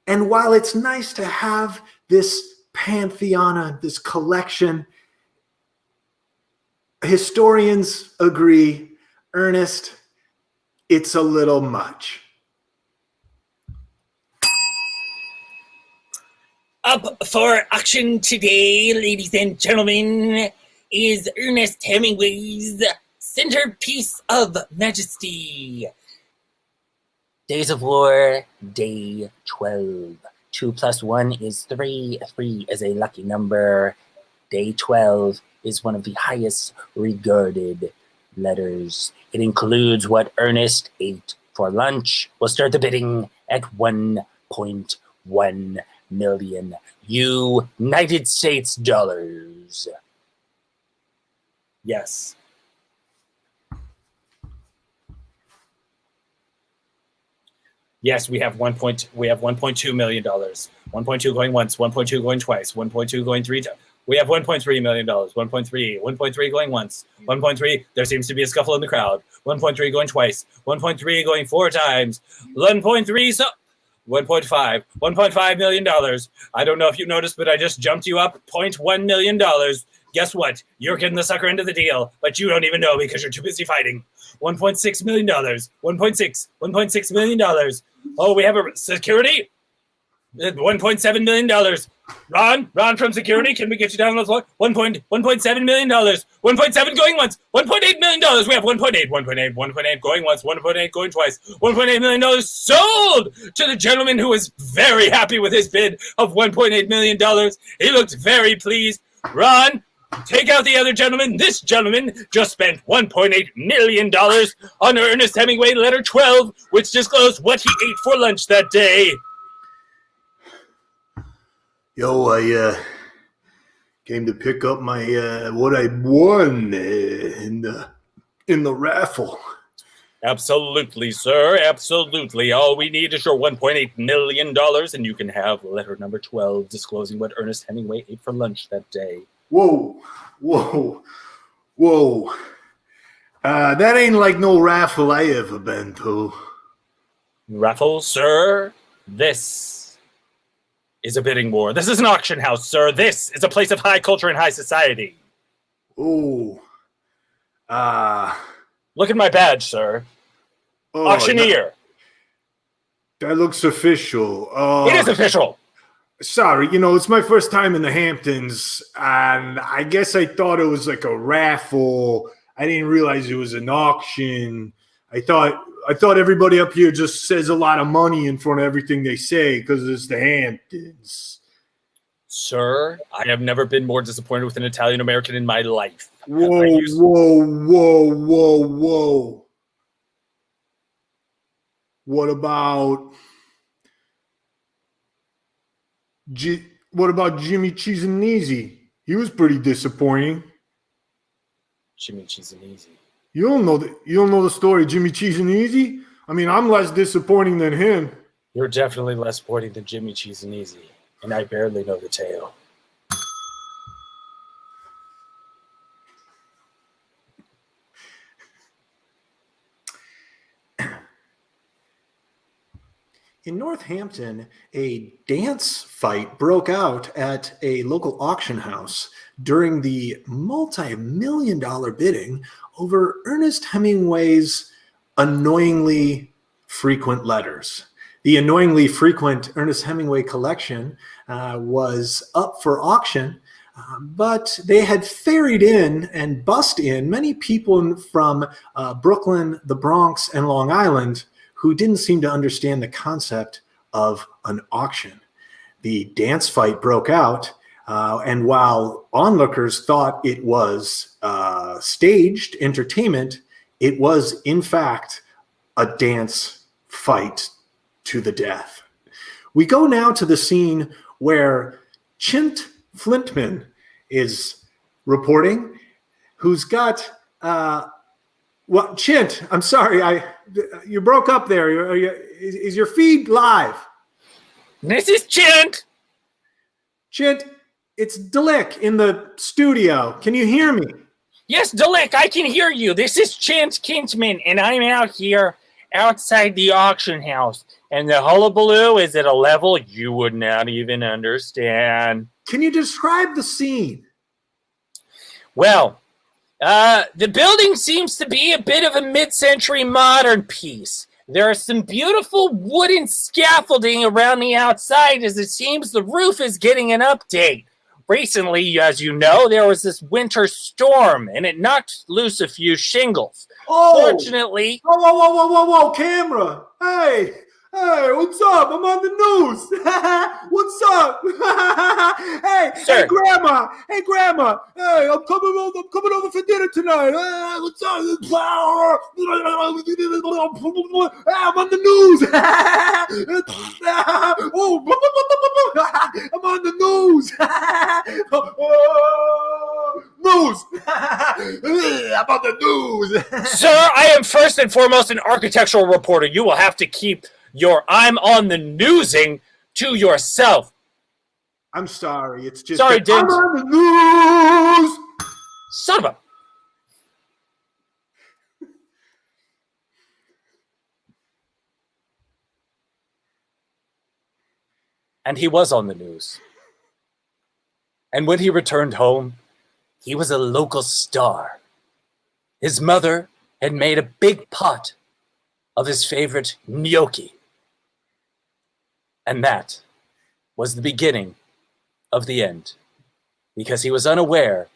And while it's nice to have this pantheon, this collection, historians agree, Ernest, it's a little much. Up for action today, ladies and gentlemen, is Ernest Hemingway's Centerpiece of Majesty. Days of War, Day 12. 2 + 1 is 3. 3 is a lucky number. Day 12 is one of the highest regarded letters. It includes what Ernest ate for lunch. We'll start the bidding at 1.1 million United States dollars. Yes. Yes, we have $1.2 million. 1.2 going once, 1.2 going twice, 1.2 going 3 times. We have $1.3 million. 1.3 going once, 1.3. There seems to be a scuffle in the crowd. 1.3 going twice, 1.3 going 4 times, 1.3 so. 1.5. $1.5 million. I don't know if you noticed, but I just jumped you up $0.1 million. Guess what? You're getting the sucker end of the deal, but you don't even know because you're too busy fighting. $1.6 million. $1.6 million. Oh, we have a security? $1.7 million. Ron from security, can we get you down on the floor? $1.7 million. 1.7 going once. $1.8 million. We have 1.8 going once. 1.8 going twice. $1.8 million sold to the gentleman who was very happy with his bid of $1.8 million. He looked very pleased. Ron, take out the other gentleman. This gentleman just spent $1.8 million on Ernest Hemingway letter 12, which disclosed what he ate for lunch that day. Yo, I came to pick up my what I won in the raffle. Absolutely, sir. Absolutely. All we need is your $1.8 million, and you can have letter number 12 disclosing what Ernest Hemingway ate for lunch that day. Whoa. That ain't like no raffle I ever been to. Raffle, sir? This is a bidding war. This is an auction house, sir. This is a place of high culture and high society. Oh. Look at my badge, sir. Auctioneer. That looks official. It is official. Sorry, it's my first time in the Hamptons, and I guess I thought it was like a raffle. I didn't realize it was an auction. I thought everybody up here just says a lot of money in front of everything they say because it's the Hamptons. Sir, I have never been more disappointed with an Italian American in my life. Whoa. What about Jimmy Cheese and Easy? He was pretty disappointing. Jimmy Cheese and Easy. You don't know the story of Jimmy Cheese and Easy? I mean, I'm less disappointing than him. You're definitely less sporting than Jimmy Cheese and Easy, and I barely know the tale. In Northampton, a dance fight broke out at a local auction house during the multi-million-dollar bidding over Ernest Hemingway's annoyingly frequent letters. The annoyingly frequent Ernest Hemingway collection was up for auction, but they had ferried in and bussed in many people from Brooklyn, the Bronx, and Long Island who didn't seem to understand the concept of an auction. The dance fight broke out, and while onlookers thought it was staged entertainment, it was, in fact, a dance fight to the death. We go now to the scene where Chint Flintman is reporting, who's got... Well, Chint, I'm sorry, you broke up there. Is your feed live? This is Chint. Chint, it's Delick in the studio. Can you hear me? Yes, Delick, I can hear you. This is Chint Kintman, and I'm out here outside the auction house. And the hullabaloo is at a level you would not even understand. Can you describe the scene? Well, the building seems to be a bit of a mid-century modern piece. There are some beautiful wooden scaffolding around the outside as it seems the roof is getting an update. Recently, as you know, there was this winter storm and it knocked loose a few shingles. Oh! Fortunately... Whoa, camera! Hey, what's up? I'm on the news. What's up? Hey, Grandma. Hey, I'm coming over for dinner tonight. What's up? I'm on the news. I'm on the news. News. I'm on the news. Sir, I am first and foremost an architectural reporter. You will have to keep your I'm on the newsing to yourself. I'm sorry. It's just sorry, Dent. I'm on the news. Son of a... And he was on the news. And when he returned home, he was a local star. His mother had made a big pot of his favorite gnocchi. And that was the beginning of the end, because he was unaware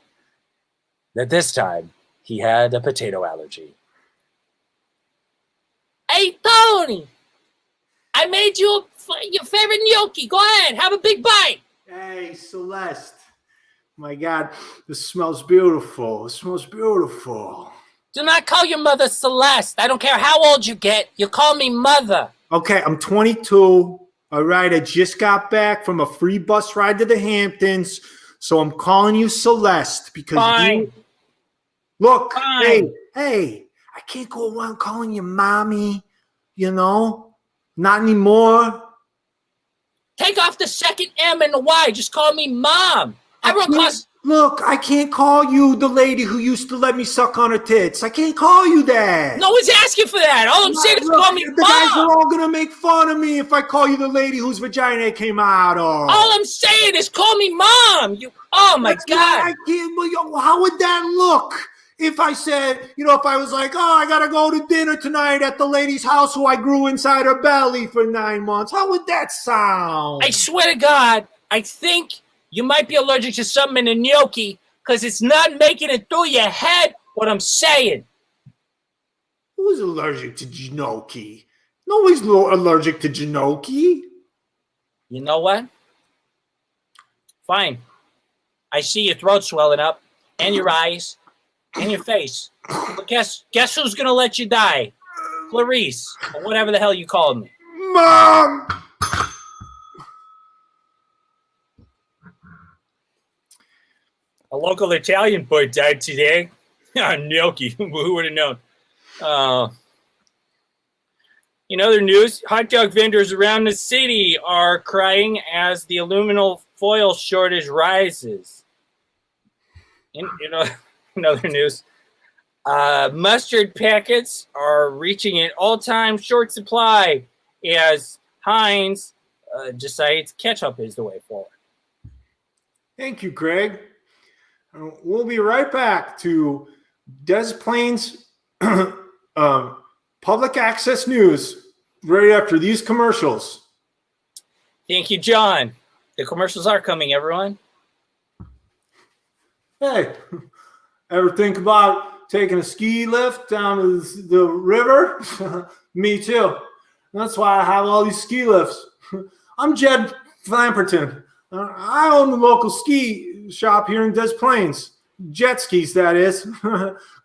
that this time he had a potato allergy. Hey, Tony! I made you your favorite gnocchi. Go ahead, have a big bite. Hey, Celeste. My God, this smells beautiful. It smells beautiful. Do not call your mother Celeste. I don't care how old you get. You call me mother. Okay, I'm 22. All right, I just got back from a free bus ride to the Hamptons, so I'm calling you Celeste because Fine. Look, Fine. hey, I can't go around calling you mommy, you know? Not anymore. Take off the second M and the Y. Just call me Mom. Everyone calls... Look, I can't call you the lady who used to let me suck on her tits. I can't call you that. No one's asking for that. All I'm saying is Look, call me the guys are Mom. all going to make fun of me if I call you the lady whose vagina it came out of. All I'm saying is call me Mom. Oh, my That's God. why I can't, how would that look if I said, if I was like, I got to go to dinner tonight at the lady's house who I grew inside her belly for 9 months? How would that sound? I swear to God, I think you might be allergic to something in the gnocchi because it's not making it through your head what I'm saying. Who's allergic to gnocchi? Nobody's allergic to gnocchi. You know what? Fine. I see your throat swelling up, and your eyes, and your face. But guess who's gonna let you die? Clarice, or whatever the hell you called me. Mom! A local Italian boy died today. Gnocchi. Who would have known? In other news, hot dog vendors around the city are crying as the aluminum foil shortage rises. In other news, mustard packets are reaching an all-time short supply as Heinz decides ketchup is the way forward. Thank you, Greg. We'll be right back to Des Plaines public access news right after these commercials. Thank you, John. The commercials are coming, everyone. Hey, ever think about taking a ski lift down to the river? Me too. That's why I have all these ski lifts. I'm Jed Flamperton. I own the local ski shop here in Des Plaines. Jet skis, that is.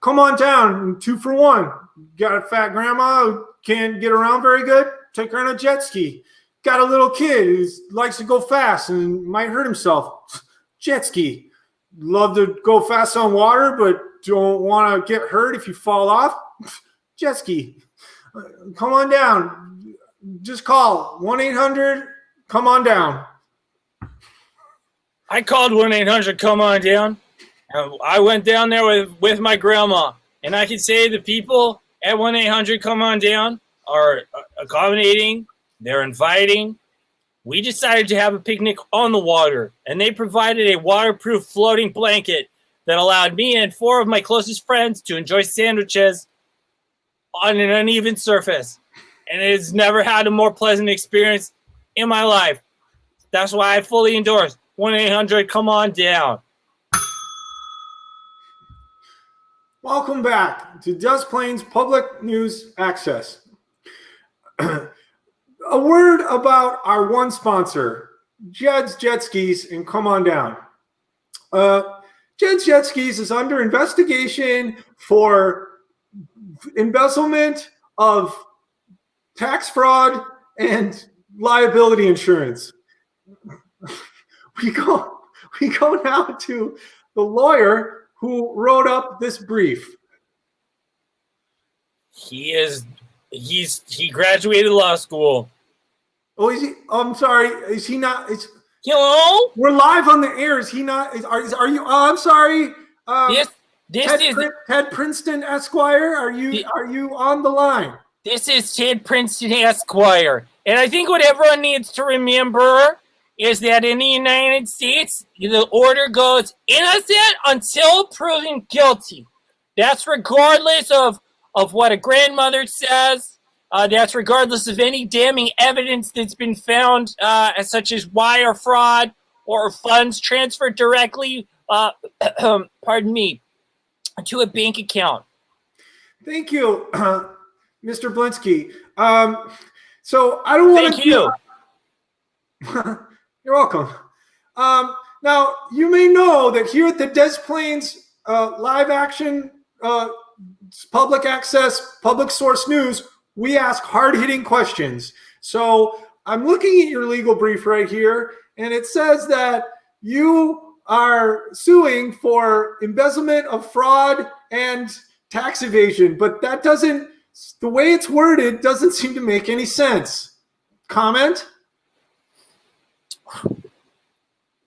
Come on down, 2 for 1. Got a fat grandma who can't get around very good? Take her on a jet ski. Got a little kid who likes to go fast and might hurt himself? Jet ski. Love to go fast on water, but don't want to get hurt if you fall off? Jet ski. Come on down. Just call 1-800. Come on down. I called 1-800, come on down. I went down there with my grandma, and I can say the people at 1-800, come on down are accommodating. They're inviting. We decided to have a picnic on the water, and they provided a waterproof floating blanket that allowed me and 4 of my closest friends to enjoy sandwiches on an uneven surface. And it has never had a more pleasant experience in my life. That's why I fully endorse 1-800, come on down. Welcome back to Des Plaines Public News Access. A word about our one sponsor, Jed's Jet Skis, and come on down. Jed's Jet Skis is under investigation for embezzlement of tax fraud and liability insurance. We go now to the lawyer who wrote up this brief. He graduated law school. Oh, is he? I'm sorry. Is he not? Hello? We're live on the air. Is he not? Are you? Oh, I'm sorry. Ted Princeton Esquire. Are you on the line? This is Ted Princeton Esquire. And I think what everyone needs to remember is that in the United States, the order goes innocent until proven guilty. That's regardless of what a grandmother says, That's regardless of any damning evidence that's been found, such as wire fraud or funds transferred directly, pardon me, to a bank account. Thank you, Mr. Blinsky. So I don't want to. Thank you. You're welcome. Now, you may know that here at the Des Plaines live action public access, public source news, we ask hard-hitting questions. So I'm looking at your legal brief right here, and it says that you are suing for embezzlement of fraud and tax evasion, but that doesn't, the way it's worded doesn't seem to make any sense. Comment?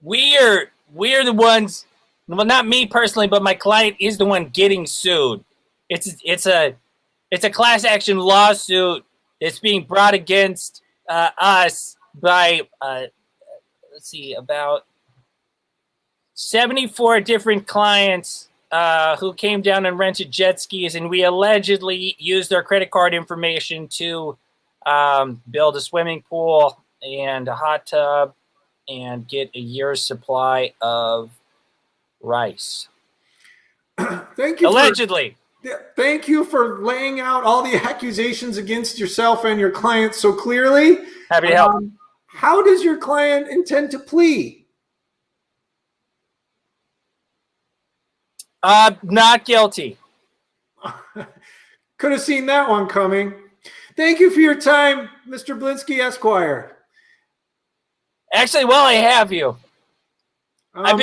We're the ones. Well, not me personally, but my client is the one getting sued. It's a class action lawsuit that's being brought against us by let's see, about 74 different clients who came down and rented jet skis, and we allegedly used their credit card information to build a swimming pool and a hot tub and get a year's supply of rice. Thank you. Allegedly. Thank you for laying out all the accusations against yourself and your client so clearly. Happy to help. How does your client intend to plead? Not guilty. Could have seen that one coming. Thank you for your time, Mr. Blinsky Esquire. Actually, while I have you, I'm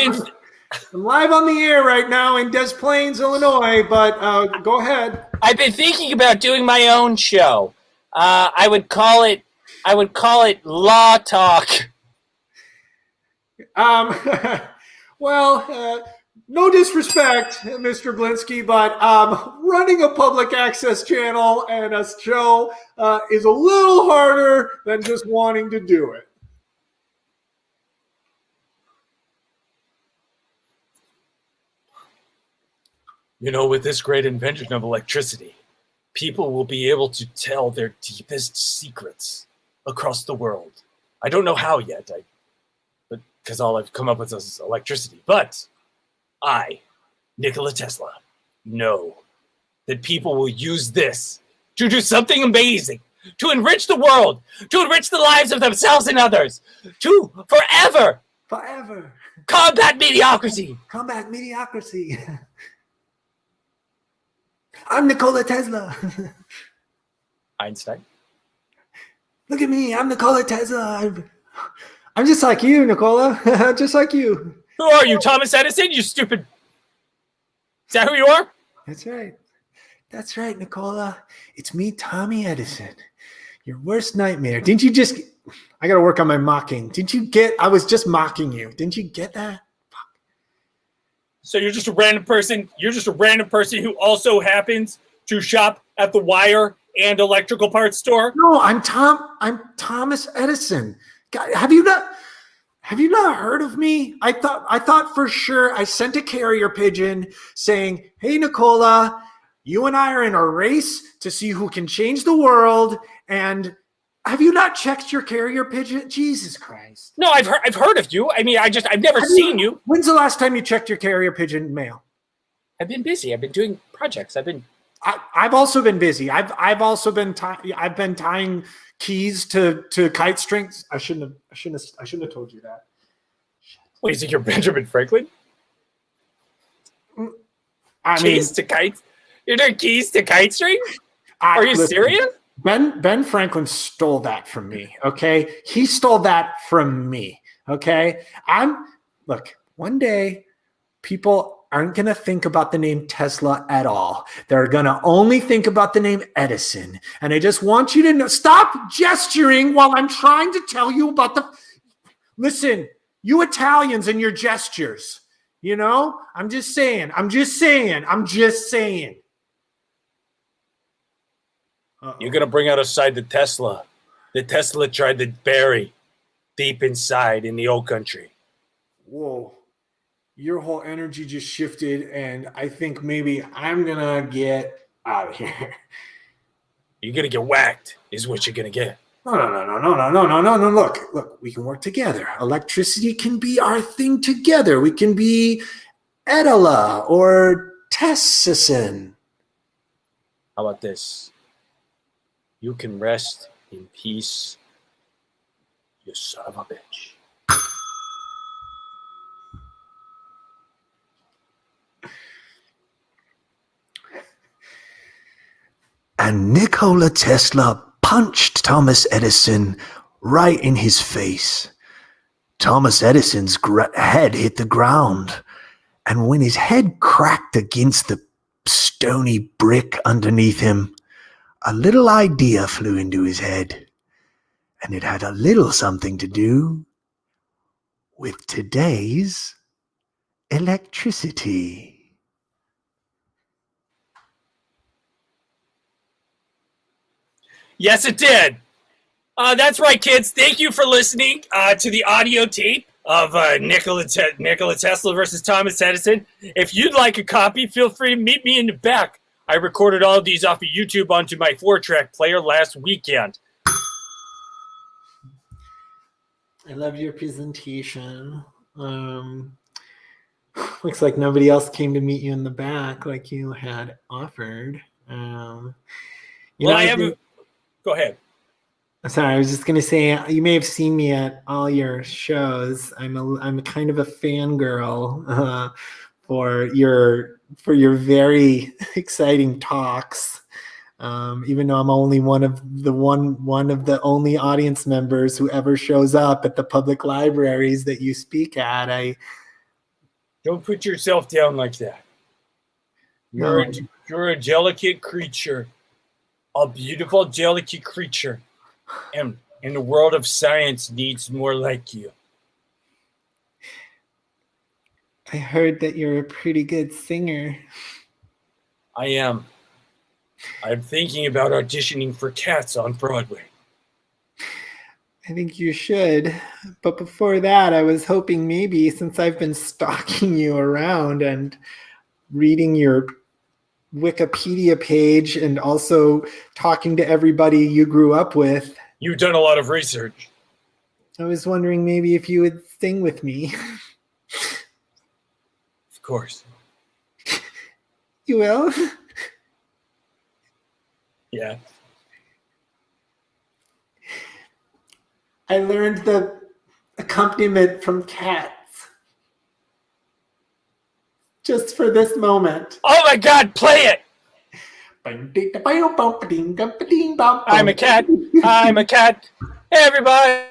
live on the air right now in Des Plaines, Illinois, but go ahead. I've been thinking about doing my own show. I would call it Law Talk. Well, no disrespect, Mr. Blinsky, but running a public access channel and a show is a little harder than just wanting to do it. You know, with this great invention of electricity, people will be able to tell their deepest secrets across the world. I don't know how yet, but because all I've come up with is electricity. But I, Nikola Tesla, know that people will use this to do something amazing, to enrich the world, to enrich the lives of themselves and others, to forever combat mediocrity. Combat mediocrity. I'm Nikola Tesla. Einstein. Look at me. I'm Nikola Tesla. I'm just like you, Nikola. Just like you. Who are you, Thomas Edison? You stupid. Is that who you are? That's right. That's right, Nikola. It's me, Tommy Edison. Your worst nightmare. Didn't you just... I got to work on my mocking. Didn't you get... I was just mocking you. Didn't you get that? So you're just a random person. You're just a random person who also happens to shop at the wire and electrical parts store. No, I'm Thomas Edison. God, have you not heard of me? I thought for sure I sent a carrier pigeon saying, "Hey, Nikola, you and I are in a race to see who can change the world." And have you not checked your carrier pigeon? Jesus Christ. No, I've heard of you. I mean, I've never seen you. When's the last time you checked your carrier pigeon mail? I've been busy. I've been doing projects. I've also been busy. I've also been I've been tying keys to kite strings. I shouldn't have told you that. What, you think you're Benjamin Franklin? Keys to kites? You're doing keys to kite string? Are you serious? Ben Franklin stole that from me, okay? He stole that from me, okay? Look, one day people aren't going to think about the name Tesla at all. They're going to only think about the name Edison. And I just want you to know, stop gesturing while I'm trying to tell you about listen, you Italians and your gestures, you know? I'm just saying. You're going to bring out a side that Tesla tried to bury deep inside in the old country. Whoa. Your whole energy just shifted, and I think maybe I'm going to get out of here. you're gonna get whacked. Is what you're gonna get. No. Look, we can work together. Electricity can be our thing together. We can be Edela or Tessison. How about this? You can rest in peace, you son of a bitch. And Nikola Tesla punched Thomas Edison right in his face. Thomas Edison's head hit the ground, and when his head cracked against the stony brick underneath him, a little idea flew into his head, and it had a little something to do with today's electricity. Yes, it did. That's right, kids. Thank you for listening to the audio tape of Nikola Tesla versus Thomas Edison. If you'd like a copy, feel free to meet me in the back. I recorded all of these off of YouTube onto my 4-track player last weekend. I love your presentation. Looks like nobody else came to meet you in the back like you had offered. Go ahead. Sorry, I was just gonna say you may have seen me at all your shows. I'm kind of a fangirl for your very exciting talks. Even though I'm only one of the only audience members who ever shows up at the public libraries that you speak at, Don't put yourself down like that. You're a delicate creature, a beautiful, delicate creature, and in the world of science needs more like you. I heard that you're a pretty good singer. I am. I'm thinking about auditioning for Cats on Broadway. I think you should. But before that, I was hoping maybe, since I've been stalking you around and reading your Wikipedia page and also talking to everybody you grew up with, You've done a lot of research. I was wondering maybe if you would sing with me. Of course. You will? Yeah. I learned the accompaniment from Cats. Just for this moment. Oh my God, play it! I'm a cat. I'm a cat. Hey, everybody.